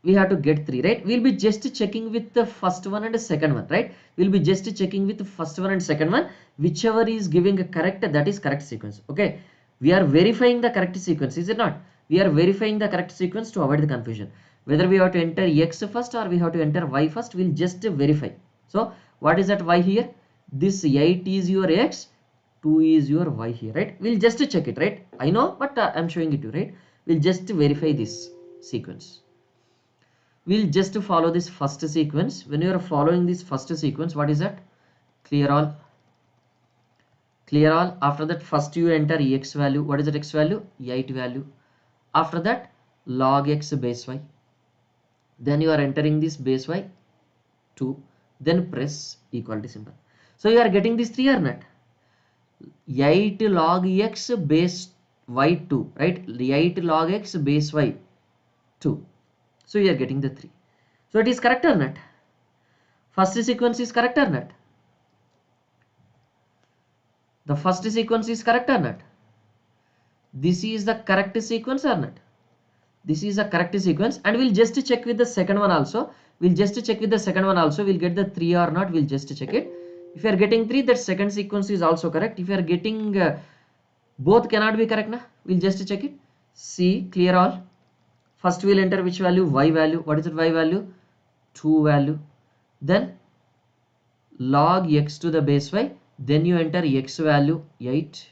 We have to get 3, right? We'll be just checking with the first one and the second one, right? We'll be just checking with the first one and second one. Whichever is giving a correct, that is correct sequence. Okay. We are verifying the correct sequence, is it not? We are verifying the correct sequence to avoid the confusion. Whether we have to enter x first or we have to enter y first, we'll just verify. So what is that y here? This 8 is your x, 2 is your y here, right? We'll just check it, right? I know, but I'm showing it to you, right? We'll just verify this sequence. We'll just follow this first sequence. When you are following this first sequence, what is that? Clear all. Clear all. After that, first you enter x value. What is that x value? 8 value. After that, log x base y. Then you are entering this base y 2. Then press equality symbol. So you are getting this 3 or not? 8 log x base y 2, right? 8 log x base y 2. So you are getting the 3. So it is correct or not? First sequence is correct or not? The first sequence is correct or not? This is the correct sequence or not? This is a correct sequence, and we'll just check with the second one also. We'll get the 3 or not. We'll just check it. If you are getting 3, that second sequence is also correct. If you are getting both cannot be correct, na? We'll just check it. C, clear all. First we'll enter which value? Y value. What is that y value? 2 value. Then log x to the base y. Then you enter x value 8.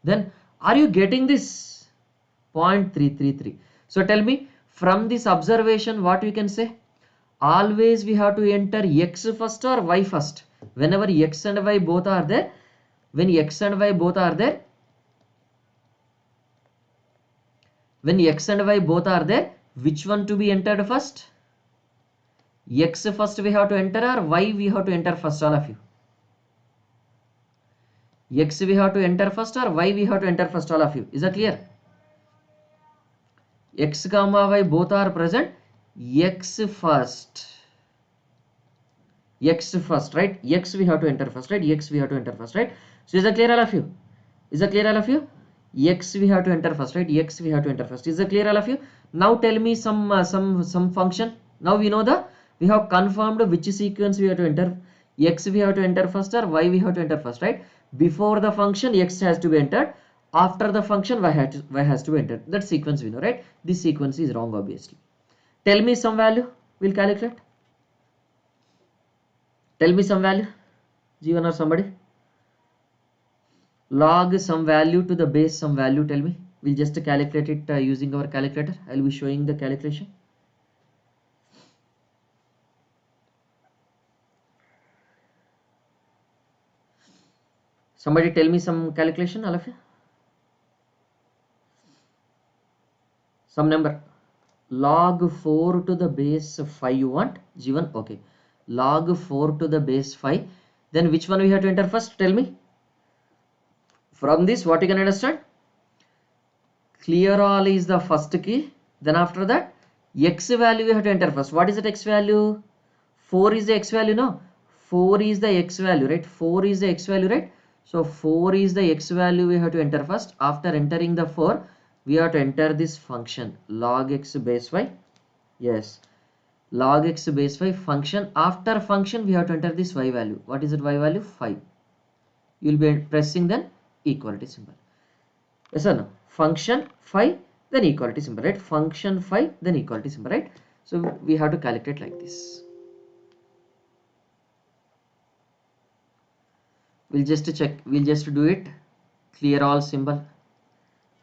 Then are you getting this? 0.333. So tell me, from this observation, what we can say? Always we have to enter x first or y first. Whenever x and y both are there, when x and y both are there, which one to be entered first? X first we have to enter or y we have to enter first, all of you? X we have to enter first or Y we have to enter first, all of you? Is that clear? X comma Y both are present. X first. X first, right? X we have to enter first, right? X we have to enter first, right? So is that clear, all of you? Is that clear, all of you? X we have to enter first, right? X we have to enter first. Is that clear, all of you? Now tell me some function. Now we know we have confirmed which sequence we have to enter. X we have to enter first or Y we have to enter first, right? Before the function X has to be entered. After the function Y has to be entered. That sequence we know, right? This sequence is wrong, obviously. Tell me some value. We'll calculate. Tell me some value. G1 or somebody. Log some value to the base some value. Tell me. We'll just calculate it using our calculator. I'll be showing the calculation. Somebody tell me some calculation, all of you. Some number. Log 4 to the base 5 you want? G1, okay. Log 4 to the base 5. Then which one we have to enter first? Tell me. From this, what you can understand? Clear all is the first key. Then after that, X value we have to enter first. What is that X value? 4 is the X value, no? 4 is the X value, right? 4 is the X value, right? So 4 is the X value we have to enter first. After entering the 4, we have to enter this function log X base 5. Yes, log X base 5 function. After function, we have to enter this Y value. What is that Y value? 5. You will be pressing then equality symbol. Yes or no? Function 5, then equality symbol, right? Function 5, then equality symbol, right? So we have to calculate like this. We'll just check. We'll just do it. Clear all symbol.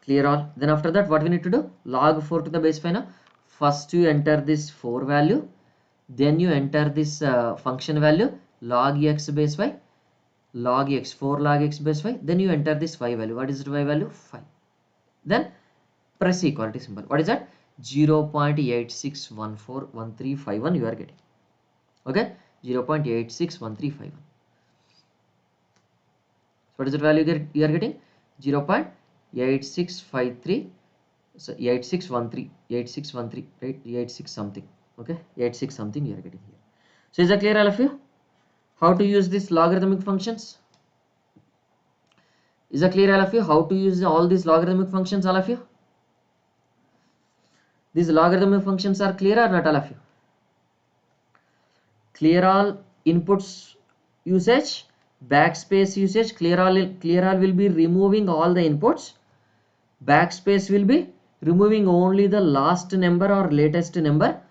Clear all. Then after that, what we need to do? Log 4 to the base 5 now. First you enter this 4 value. Then you enter this function value log X base 5. Log X, 4 log X base 5. Then you enter this Y value. What is the Y value? 5. Then press equality symbol. What is that? 0.86141351 you are getting. Okay, 0.861351. So what is the value you are getting? 0.8653. So 8613, right? 86 something. Okay, 86 something you are getting here. So is that clear, all of you? How to use these logarithmic functions? Is that clear, all of you? How to use all these logarithmic functions, all of you? These logarithmic functions are clear or not, all of you? Clear all inputs usage, backspace usage. Clear all will be removing all the inputs. Backspace will be removing only the last number or latest number.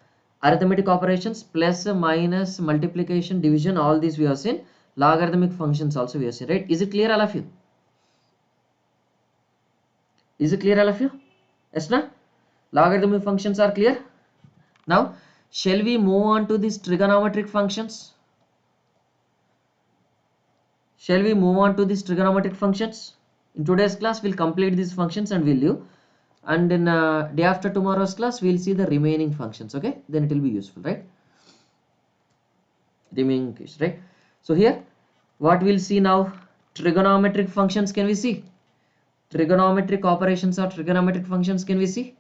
Arithmetic operations, plus, minus, multiplication, division, all these we have seen. Logarithmic functions also we have seen, right? Is it clear, all of you? Is it clear, all of you? Yes, na? Logarithmic functions are clear. Now, shall we move on to these trigonometric functions? Shall we move on to these trigonometric functions? In today's class, we'll complete these functions and we'll leave. And in day after tomorrow's class, we'll see the remaining functions. Okay, then it will be useful, right? Remaining case, right? So here, what we'll see now? Trigonometric functions. Can we see? Trigonometric operations or trigonometric functions, can we see?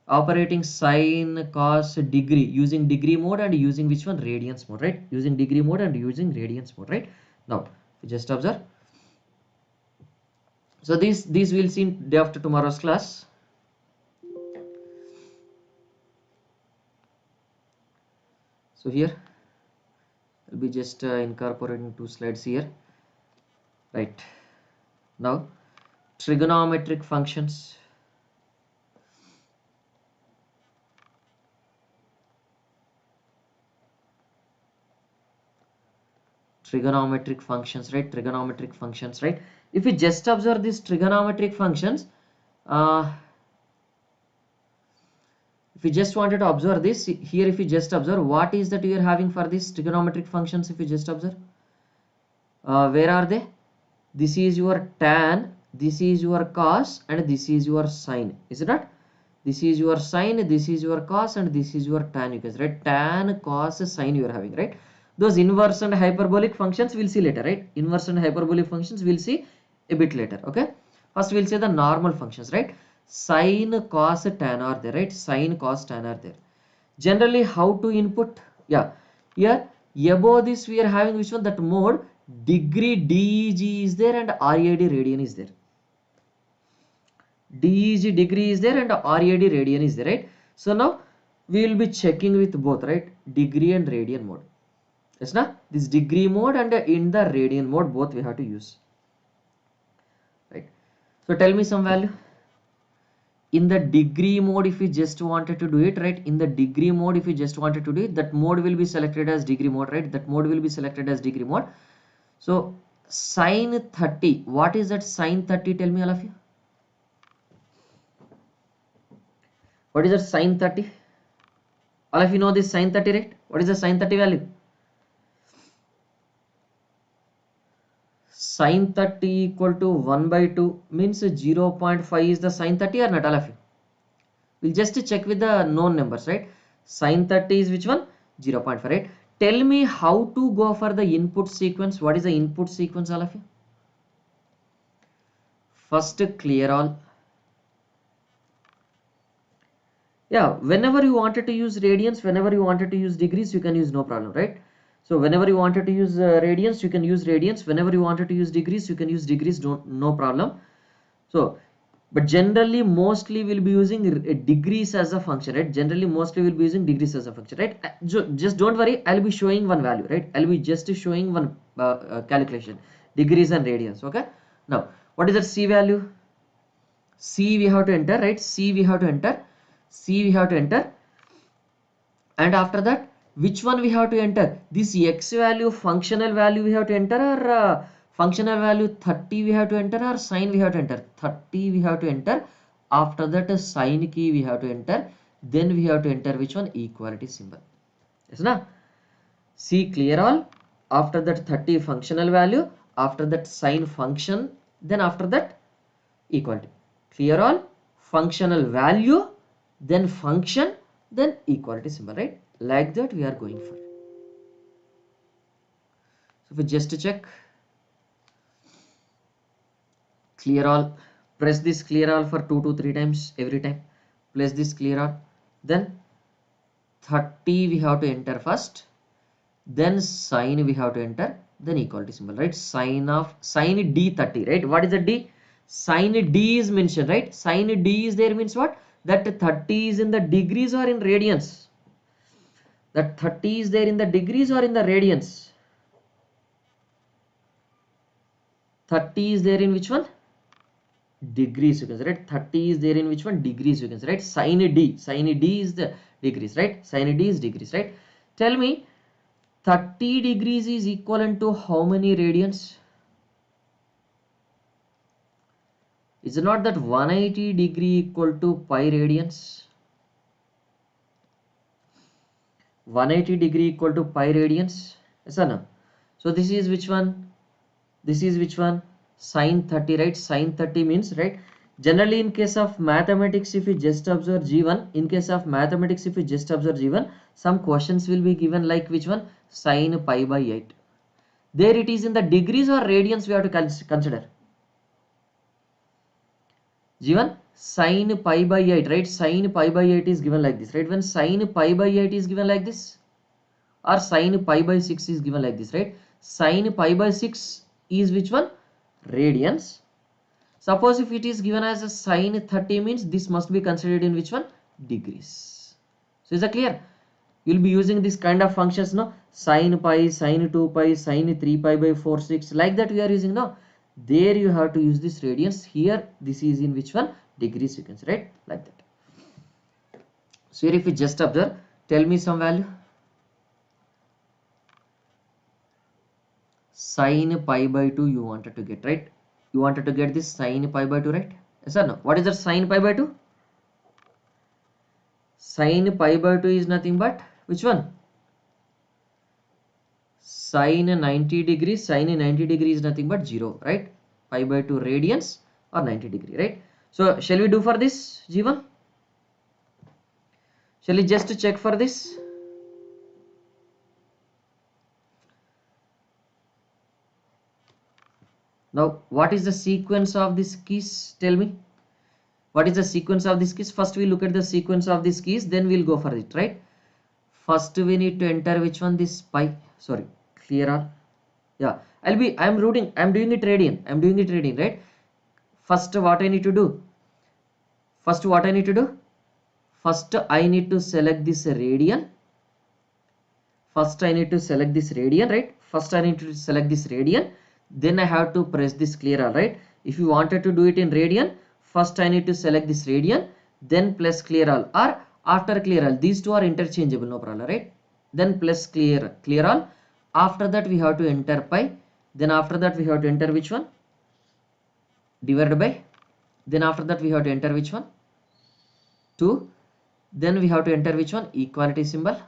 Operating sine, cos, degree, using degree mode and using which one? Radians mode, right? Using degree mode and using radians mode, right? Now, just observe. So these we'll see in day after tomorrow's class. So here, I'll be just incorporating 2 slides here, right? Now, trigonometric functions. Trigonometric functions, right? Trigonometric functions, right? If we just observe these trigonometric functions, if you just wanted to observe this here, if you just observe, what is that you are having for these trigonometric functions? If you just observe, where are they? This is your tan, this is your cos, and this is your sine. Is it not? This is your sine, this is your cos, and this is your tan. You can say, right? Tan, cos, sine you are having, right? Those inverse and hyperbolic functions we'll see later, right? Inverse and hyperbolic functions we'll see a bit later. Okay, first we'll say the normal functions, right? Sine, cos, tan are there, right? Sine, cos, tan are there. Generally, how to input? Yeah, here above this we are having which one? That mode degree DEG is there and RAD radian is there. DEG degree is there and RAD radian is there, right? So now we will be checking with both, right? Degree and radian mode. Yes, na? This degree mode and in the radian mode both we have to use, right? So tell me some value. In the degree mode, if you just wanted to do it, right? In the degree mode, if you just wanted to do it, that mode will be selected as degree mode, right? That mode will be selected as degree mode. So sine 30, what is that sine 30? Tell me all of you. What is that sine 30? All of you know this sine 30, right? What is the sine 30 value? Sine 30 equal to 1 by 2 means 0 0.5 is the sine 30 or not, all of you? We'll just check with the known numbers, right? Sine 30 is which one? 0 0.5, right? Tell me how to go for the input sequence. What is the input sequence, all of you? First, clear all. Yeah, whenever you wanted to use radians, whenever you wanted to use degrees, you can use, no problem, right? So whenever you wanted to use radians, you can use radians. Whenever you wanted to use degrees, you can use degrees, no problem. So but generally mostly we'll be using degrees as a function, right? Generally mostly we'll be using degrees as a function, right? Just don't worry, I'll be showing one value, right? I'll be just showing one calculation, degrees and radians. Okay, now what is that C value? C we have to enter, right? C we have to enter, C we have to enter, and after that which one we have to enter? This x value, functional value we have to enter, or functional value 30 we have to enter, or sine we have to enter? 30 we have to enter. After that sine key we have to enter, then we have to enter which one? Equality symbol. Yes, na? See, clear all. After that 30 functional value, after that sine function, then after that equality. Clear all. Functional value, then function, then equality symbol, right? Like that we are going for. So we just check, clear all, press this clear all for 2 to 3 times every time. Place this clear all, then 30 we have to enter first, then sine we have to enter, then equality symbol, right? Sine d 30, right? What is the d? Sine d is mentioned, right? Sine d is there means what? That 30 is in the degrees or in radians? That 30 is there in the degrees or in the radians? 30 is there in which one? Degrees, you can say, right? 30 is there in which one? Degrees, you can say, right? Sine d is the degrees, right? Sine d is degrees, right? Tell me, 30 degrees is equivalent to how many radians? Is it not that 180 degree equal to pi radians? 180 degree equal to pi radians? Yes or no? So this is which one? This is which one? Sine 30, right? Sine 30 means, right? Generally in case of mathematics, if you just observe G1, in case of mathematics, if you just observe G1, some questions will be given like which one? Sine pi by 8. There it is in the degrees or radians we have to consider. G1, sine pi by 8, right? Sine pi by 8 is given like this, right? When sine pi by 8 is given like this, or sine pi by 6 is given like this, right? Sine pi by 6 is which one? Radians. Suppose if it is given as a sine 30 means this must be considered in which one? Degrees. So is that clear? You will be using this kind of functions, no? Sine pi, sine 2 pi, sine 3 pi by 4 6, like that we are using now. There you have to use this radians. Here this is in which one? Degree sequence, right? Like that. So here if you just observe, tell me some value. Sine pi by 2 you wanted to get, right? You wanted to get this sine pi by 2, right? Yes or no? What is that sine pi by 2? Sine pi by 2 is nothing but which one? Sine 90 degrees. Sine 90 degrees is nothing but 0, right? Pi by 2 radians or 90 degree, right? So shall we do for this G1? Shall we just check for this? Now, what is the sequence of these keys? Tell me. What is the sequence of these keys? First, we look at the sequence of these keys, then we'll go for it, right? First, we need to enter which one? This pi. Sorry, clear all. Yeah, I'm doing it radian, right? First, what I need to do? First, what I need to do? First, I need to select this radian. First, I need to select this radian, right? First, I need to select this radian. Then I have to press this clear all, right? If you wanted to do it in radian, first I need to select this radian, then plus clear all, or after clear all. These two are interchangeable, no problem, right? Then plus clear all. After that, we have to enter pi. Then after that, we have to enter which one? Divided by. Then after that, we have to enter which one? 2. Then we have to enter which one? Equality symbol.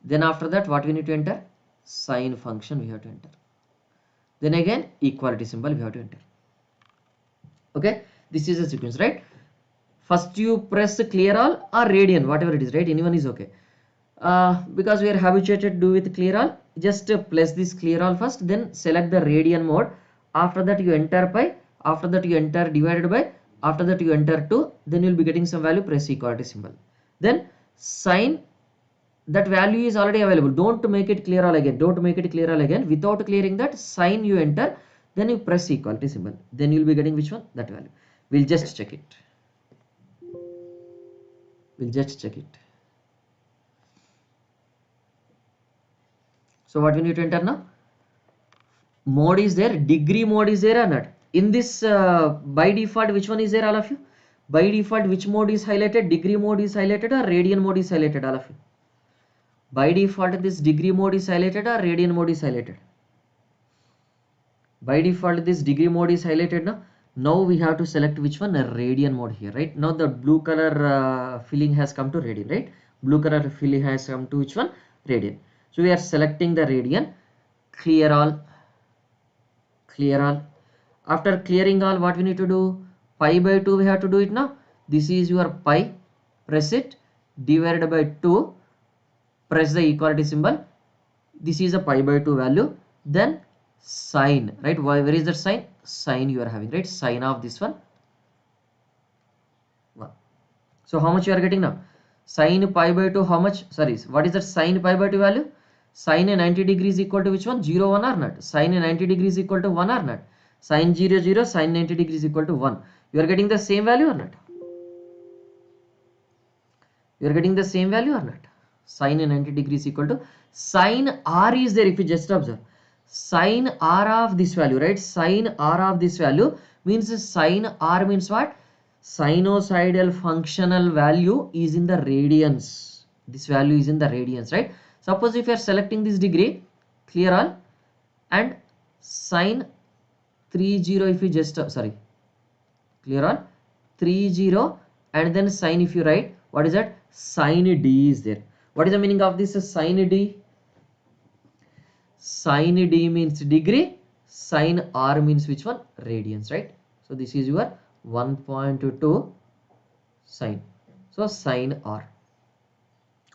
Then after that, what we need to enter? Sine function we have to enter. Then again, equality symbol we have to enter. Okay, this is a sequence, right? First you press clear all or radian, whatever it is, right? Anyone is okay. Because we are habituated to do with clear all, just place this clear all first, then select the radian mode. After that you enter pi, after that you enter divided by, after that you enter 2, then you will be getting some value, press equality symbol. Then sine, that value is already available, don't make it clear all again, without clearing that sine you enter, then you press equality symbol, then you will be getting which one? That value. We'll just check it. So what we need to enter now? Mode is there, degree mode is there or not? In this by default, which one is there, all of you? By default, which mode is highlighted? Degree mode is highlighted or radian mode is highlighted, all of you? By default, this degree mode is highlighted or radian mode is highlighted? By default, this degree mode is highlighted now. Now we have to select which one? A radian mode here, right? Now the blue color filling has come to radian, right? Blue color filling has come to which one? Radian. So we are selecting the radian. Clear all. After clearing all, what we need to do? Pi by 2 we have to do it now. This is your pi. Press it. Divided by 2. Press the equality symbol. This is a pi by 2 value. Then sine, right? Where is that sine? Sine you are having, right? Sine of this one 1. So how much you are getting now? Sine pi by 2, how much? Sorry, what is that sine pi by 2 value? Sine 90 degrees equal to which one? 0, 1 or not? Sine 90 degrees equal to 1 or not? Sine 0, 0, sine 90 degrees equal to 1. You are getting the same value or not? Sine 90 degrees equal to sine r is there. If you just observe, sine r of this value, right? Sine r of this value means sine r means what? Sinusoidal functional value is in the radians. This value is in the radians, right? Suppose if you are selecting this degree, clear all, and sine 30, if you just clear all 30, and then sine, if you write, what is that? Sine d is there. What is the meaning of this sine d? Sine d means degree, sine r means which one? Radians, right? So this is your 1.2 sine. So sine r.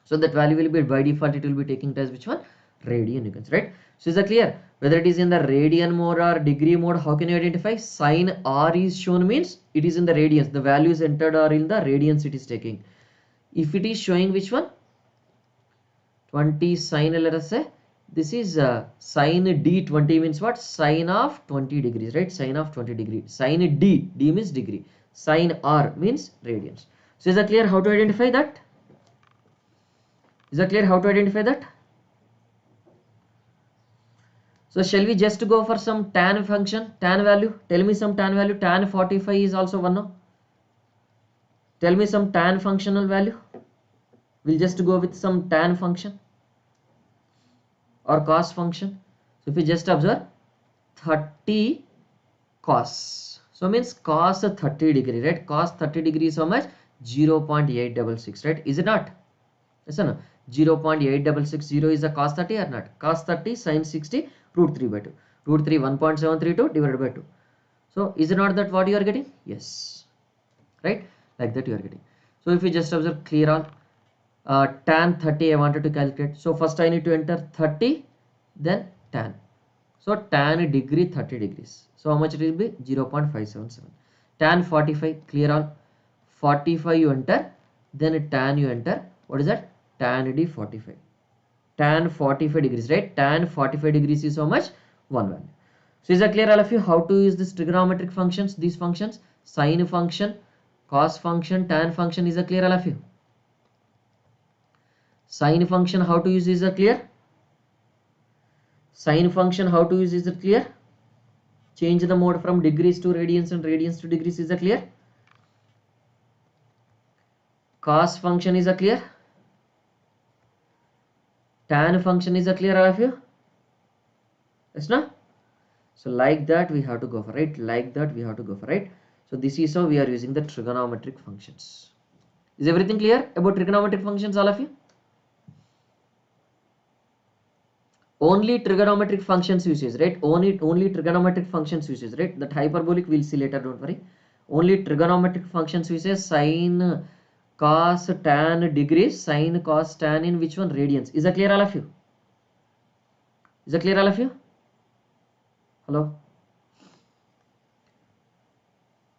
So that value will be by default, it will be taking it as which one? Radian, you can see, right? So is that clear? Whether it is in the radian mode or degree mode, how can you identify? Sine r is shown means it is in the radians. The values entered are in the radians it is taking. If it is showing which one? 20 sine, let us say. This is sine d 20 means what? Sine of 20 degrees, right? Sine of 20 degrees. Sine d means degree. Sine r means radians. So is that clear how to identify that? So shall we just go for some tan function, tan value? Tell me some tan value. Tan 45 is also 1 now. Tell me some tan functional value. We'll just go with some tan function or cos function. So if you just observe 30 cos, so means cos 30 degree, right? Cos 30 degrees, how much? 0.866, right? Is it not? Yes or no? 0.8660 is a cos 30 or not? Cos 30 sin 60 root 3 by 2. Root 3 1.732 divided by 2. So is it not that what you are getting? Yes, right? Like that you are getting. So if you just observe clear all, tan 30 I wanted to calculate. So first I need to enter 30, then tan. So tan degree 30 degrees. So how much it will be? 0.577. Tan 45, clear all. 45 you enter, then tan you enter. What is that? Tan d 45. Tan 45 degrees, right? Tan 45 degrees is how much? One value. So is that clear all of you how to use this trigonometric functions, these functions? Sine function, cos function, tan function, is that clear all of you? Sine function how to use, is that clear? Sine function how to use, is it clear? Change the mode from degrees to radians and radians to degrees, is that clear? Cos function, is that clear? Tan function, is that clear all of you? Yes, no? So like that we have to go for, right? Like that we have to go for, right? So this is how we are using the trigonometric functions. Is everything clear about trigonometric functions, all of you? Only trigonometric functions uses, right? Only trigonometric functions uses, right? That hyperbolic we'll see later, don't worry. Only trigonometric functions uses sine, cos, tan, degrees, sine, cos, tan in which one? Radians. Is that clear all of you? Is that clear all of you? Hello?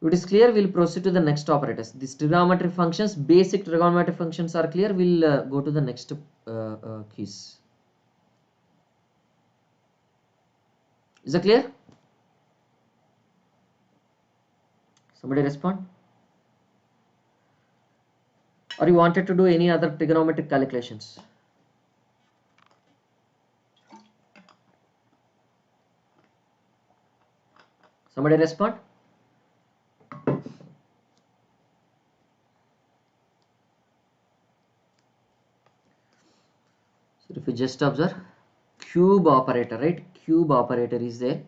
If it is clear, we'll proceed to the next operators. These trigonometric functions, basic trigonometric functions are clear. We'll go to the next keys. Is that clear? Somebody respond. Or you wanted to do any other trigonometric calculations? Somebody respond. So if you just observe, cube operator, right? Cube operator is there.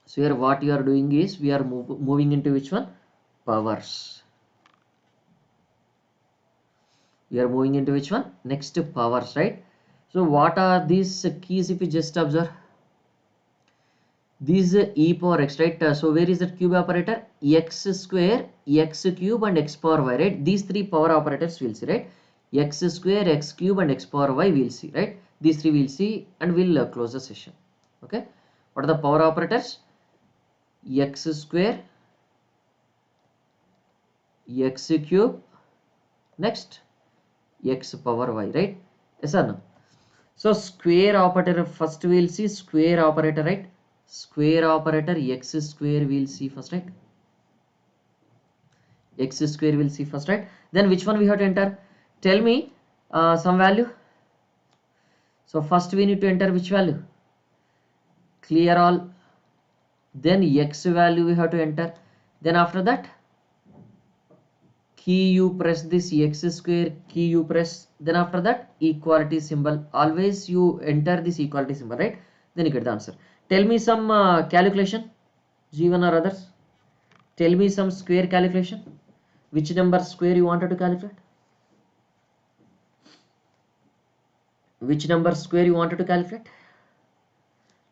So here what you are doing is we are moving into which one? Powers. We are moving into which one? Next powers, right? So what are these keys if you just observe? This e power x, right? So where is that cube operator? X square, x cube and x power y, right? These three power operators we'll see, right? X square, x cube and x power y we'll see, right? These three we'll see and we'll close the session. Okay. What are the power operators? X square, x cube, next x power y, right? Yes or no? So square operator, first we'll see square operator, right? Square operator, x square we'll see first, right? X square we'll see first, right? Then which one we have to enter? Tell me some value. So first we need to enter which value? Clear all. Then x value we have to enter. Then after that, key you press this x square, key you press. Then after that, equality symbol. Always you enter this equality symbol, right? Then you get the answer. Tell me some calculation, G1 or others. Tell me some square calculation. Which number square you wanted to calculate? Which number square you wanted to calculate?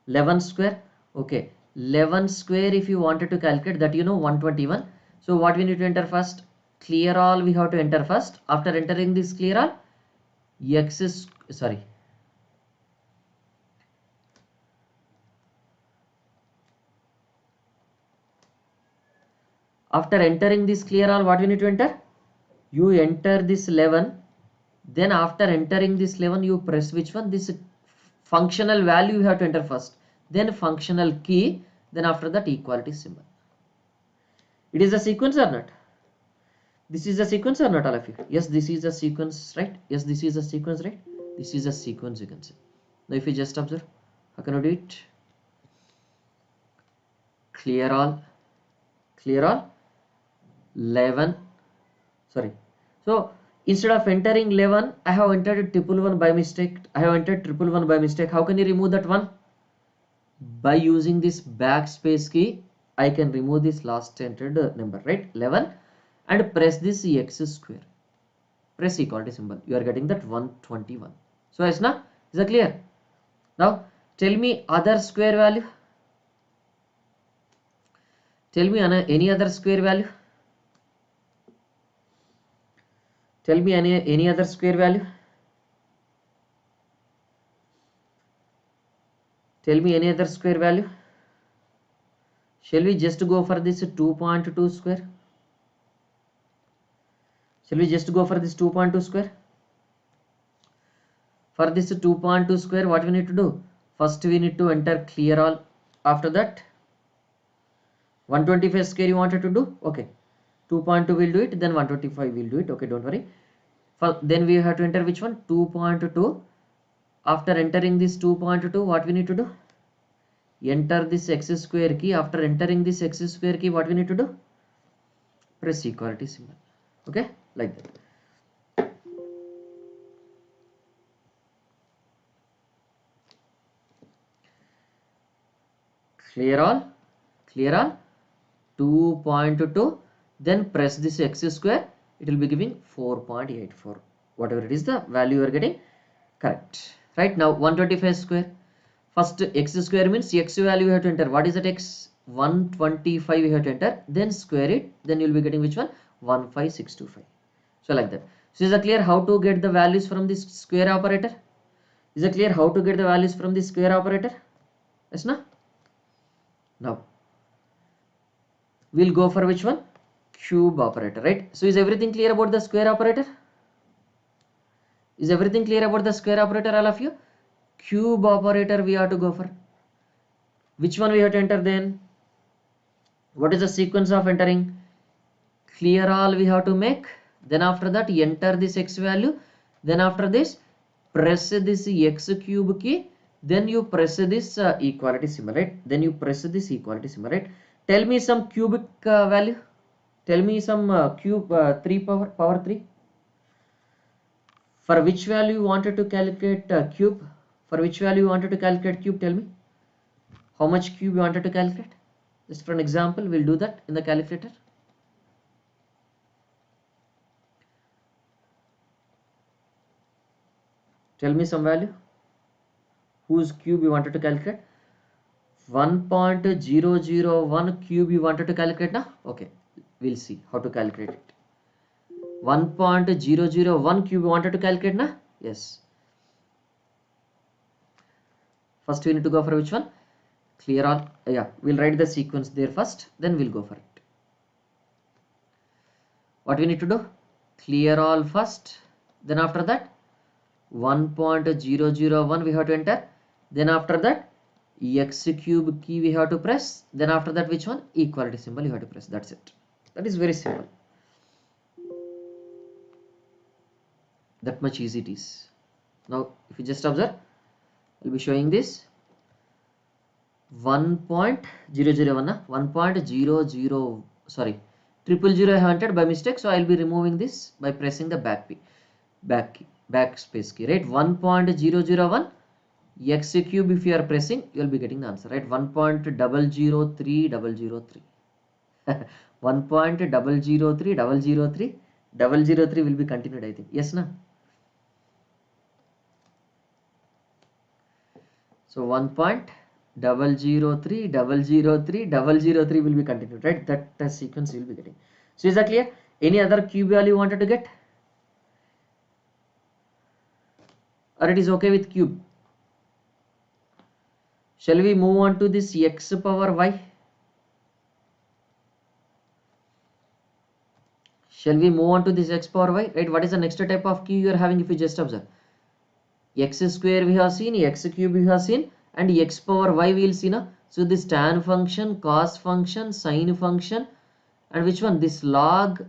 11 square. Okay, 11 square if you wanted to calculate that, you know, 121. So what we need to enter first? Clear all we have to enter first. After entering this clear all, x is sorry. After entering this clear all, what we need to enter? You enter this 11. Then after entering this 11, you press which one? This functional value you have to enter first. Then functional key. Then after that equality symbol. It is a sequence or not? This is a sequence or not, all of you? Yes, this is a sequence, right? Yes, this is a sequence, right? This is a sequence, you can say. Now if you just observe, how can you do it? Clear all, 11, sorry. So instead of entering 11, I have entered triple one by mistake. How can you remove that one? By using this backspace key, I can remove this last entered number, right? 11, and press this x square. Press equality symbol. You are getting that 121. So is that clear? Now tell me other square value. Tell me any other square value. Tell me any other square value. Tell me any other square value. Shall we just go for this 2.2 square? Shall we just go for this 2.2 square? For this 2.2 square, what we need to do? First we need to enter clear all. After that 125 square you wanted to do, okay, 2.2 will do it, then 125 will do it, okay, don't worry. Then we have to enter which one? 2.2. After entering this 2.2, what we need to do? Enter this x square key. After entering this x square key, what we need to do? Press equality symbol, okay, like that. Clear all, 2.2, then press this x square, it will be giving 4.84, whatever it is the value you are getting, correct. Right, now 125 square, first x square means x value you have to enter. What is that x? 125 you have to enter, then square it, then you will be getting which one? 15625. So like that. So is it clear how to get the values from this square operator? Is it clear how to get the values from this square operator? Yes, no? Now we'll go for which one? Cube operator, right? So is everything clear about the square operator? Is everything clear about the square operator, all of you? Cube operator we have to go for. Which one we have to enter then? What is the sequence of entering? Clear all we have to make. Then after that enter this x value. Then after this press this x cube key. Then you press this equality symbol, right? Then you press this equality symbol, right? Tell me some cubic value. Tell me some cube 3 power 3. For which value you wanted to calculate cube? For which value you wanted to calculate cube? Tell me. How much cube you wanted to calculate? Just for an example, we'll do that in the calculator. Tell me some value. Whose cube you wanted to calculate? 1.001 cube you wanted to calculate now? Okay, we'll see how to calculate it. 1.001 cube you wanted to calculate now? Yes. First we need to go for which one? Clear all. Yeah, we'll write the sequence there first, then we'll go for it. What we need to do? Clear all first, then after that 1.001 we have to enter, then after that x cube key we have to press, then after that which one? Equality symbol you have to press. That's it. That is very simple. That much easy it is. Now if you just observe, I'll be showing this 1.001 1.00, sorry, 000 I have entered by mistake, so I'll be removing this by pressing the backspace key, right? 1.001 x cube, if you are pressing, you will be getting the answer, right? 1.003003 1.003003 will be continued, I think. Yes, na? So 1.003003 will be continued, right? That sequence you will be getting. So is that clear? Any other cube value you wanted to get? Or it is okay with cube? Shall we move on to this x power y? Shall we move on to this x power y, right? What is the next type of cube you are having? If you just observe, x square we have seen, x cube we have seen, and x power y we will see now. So this tan function, cos function, sine function, and which one? This log,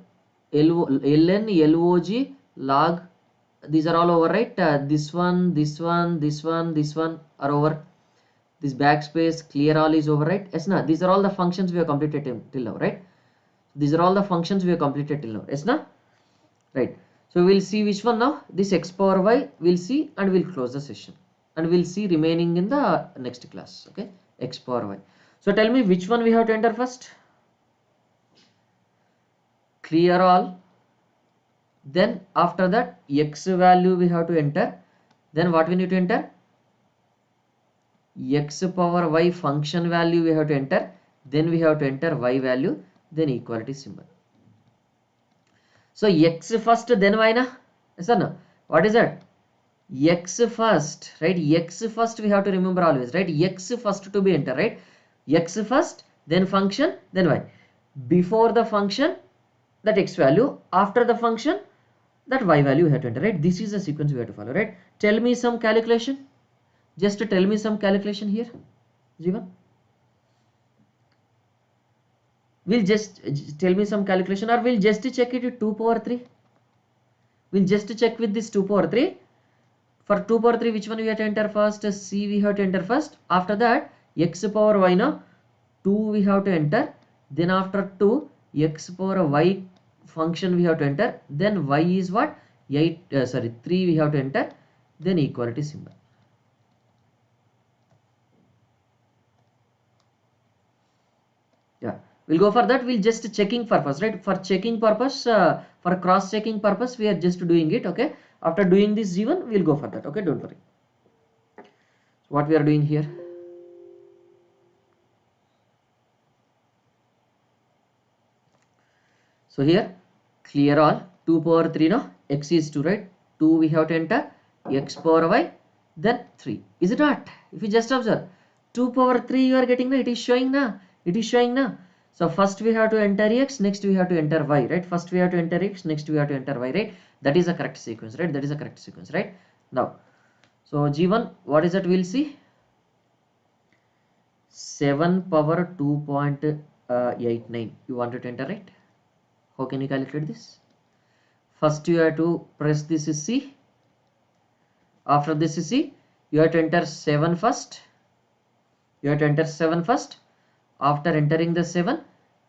ln, log, log, these are all over, right? This one are over. This backspace, clear all is over, right? Yes, na? These are all the functions we have completed till now, right? These are all the functions we have completed till now. Yes, na? Right. So we'll see which one now. This x power y we'll see, and we'll close the session, and we'll see remaining in the next class. Okay, x power y. So tell me which one we have to enter first. Clear all. Then after that x value we have to enter. Then what we need to enter? X power y function value we have to enter. Then we have to enter y value, then equality symbol. So x first, then y na? Yes or no? What is that? X first, right? X first we have to remember always, right? X first to be entered, right? X first, then function, then y. Before the function, that x value. After the function, that y value we have to enter, right? This is the sequence we have to follow, right? Tell me some calculation. Just to tell me some calculation here, Jivan. We'll just tell me some calculation, or we'll just check it with 2 power 3. We'll just check with this 2 power 3. For 2 power 3, which one we have to enter first? C we have to enter first. After that, x power y, no? 2 we have to enter. Then after 2, x power y function we have to enter. Then y is what? 3 we have to enter. Then equality symbol. Yeah, we'll go for that. We'll just checking purpose, right? For checking purpose, for cross checking purpose, we are just doing it. Okay, after doing this G1, we'll go for that. Okay, don't worry. So what we are doing here? So here, clear all. 2 power 3, no? X is 2, right? 2 we have to enter. X power y, then 3. Is it not? If you just observe, 2 power 3 you are getting, it is showing now. It is showing now. So first we have to enter x, next we have to enter y, right? First we have to enter x, next we have to enter y, right? That is a correct sequence, right? That is a correct sequence, right? Now, so G1, what is that? We'll see. 7 power 2.89. You wanted to enter, right? How can you calculate this? First you have to press this C. After this C, you have to enter 7 first. You have to enter 7 first. After entering the 7,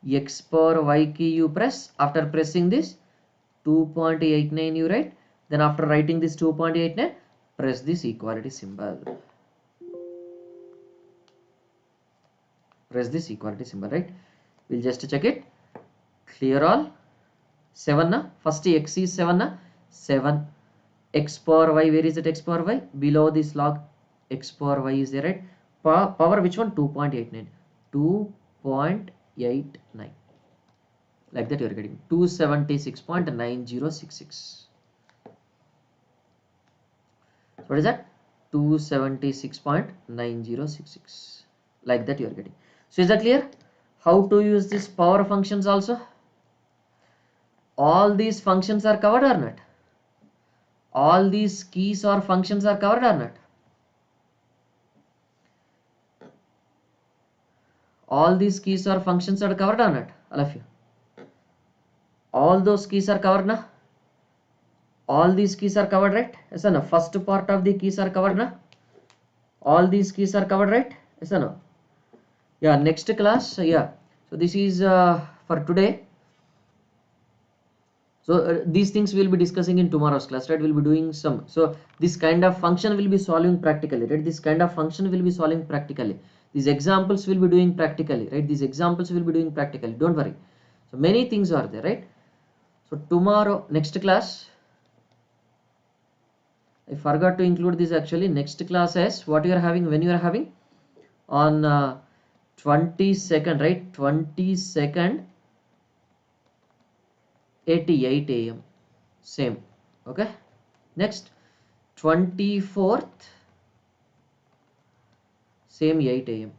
x power y key you press. After pressing this, 2.89 you write. Then after writing this 2.89, press this equality symbol. Press this equality symbol, right? We'll just check it. Clear all. 7 na? First x is 7 na? 7. X power y, where is it? X power y? Below this log, x power y is there, right? Power which one? 2.89. 2.89. Like that you are getting 276.9066. What is that? 276.9066. Like that you are getting. So is that clear? How to use this power functions also? All these functions are covered or not? All these keys or functions are covered or not? All these keys or functions are covered or not? All of you. All those keys are covered now. All these keys are covered, right? Yes or no? First part of the keys are covered now. All these keys are covered, right? Yes or no? Yeah, next class. Yeah. So this is for today. So these things we'll be discussing in tomorrow's class, right? We'll be doing some. So this kind of function will be solving practically, right? This kind of function will be solving practically. These examples will be doing practically, right? These examples will be doing practically. Don't worry. So many things are there, right? So tomorrow, next class, I forgot to include this actually. Next class is what you are having, when you are having on 22nd, right? 22nd, 8 a.m. Same. Okay. Next, 24th, same 8 a.m.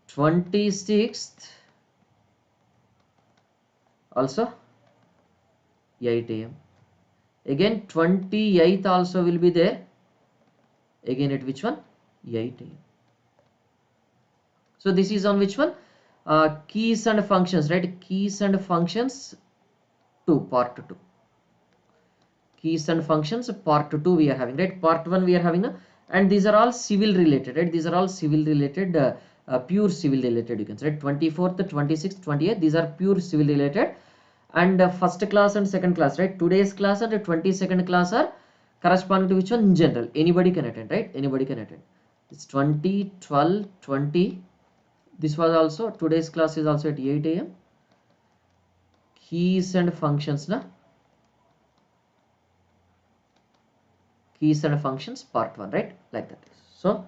26th, also 8 a.m. Again 28th also will be there. Again at which one? 8 a.m. So this is on which one? Keys and functions, right? Keys and functions 2, part 2. Keys and functions part 2 we are having, right? Part 1 we are having, and these are all civil related, right? These are all civil related, pure civil related, you can say, right? 24th, 26th, 28th, these are pure civil related. And first class and second class, right? Today's class and 22nd class are corresponding to which one? In general, anybody can attend, right? Anybody can attend. It's 20, 12, 20. This was also, today's class is also at 8 a.m. Keys and functions, na? Keys and functions part 1, right? Like that. So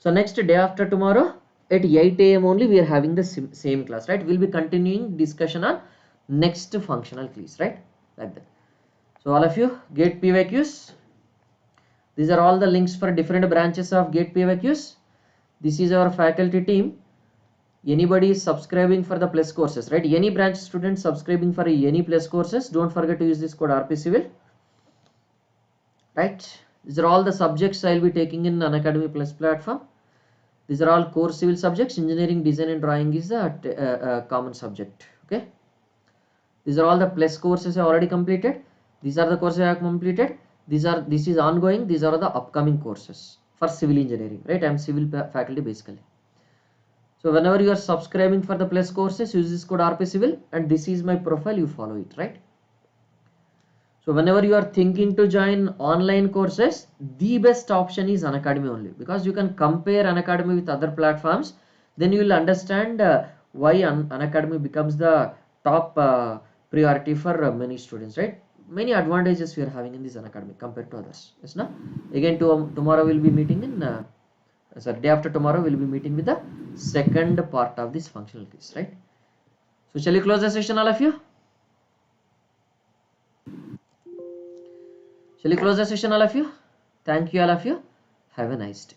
next day after tomorrow at 8 a.m. only we are having the same class, right? We'll be continuing discussion on next functional keys, right? Like that. So all of you, GATE PYQs. These are all the links for different branches of GATE PYQs. This is our faculty team. Anybody is subscribing for the plus courses, right? Any branch student subscribing for any plus courses, don't forget to use this code RP Civil, right? These are all the subjects I'll be taking in Unacademy Plus platform. These are all core civil subjects. Engineering, design and drawing is a common subject. Okay. These are all the plus courses I already completed. These are the courses I have completed. This is ongoing. These are the upcoming courses for civil engineering, right? I am civil faculty basically. So whenever you are subscribing for the plus courses, use this code RP Civil, and this is my profile. You follow it, right? So whenever you are thinking to join online courses, the best option is Unacademy only, because you can compare Unacademy with other platforms. Then you will understand why Unacademy becomes the top priority for many students, right? Many advantages we are having in this Unacademy compared to others. Yes, no? Again, tomorrow we'll be meeting in, day after tomorrow we'll be meeting with the second part of this functional keys, right? So shall we close the session, all of you? Shall we close the session, all of you? Thank you, all of you. Have a nice day.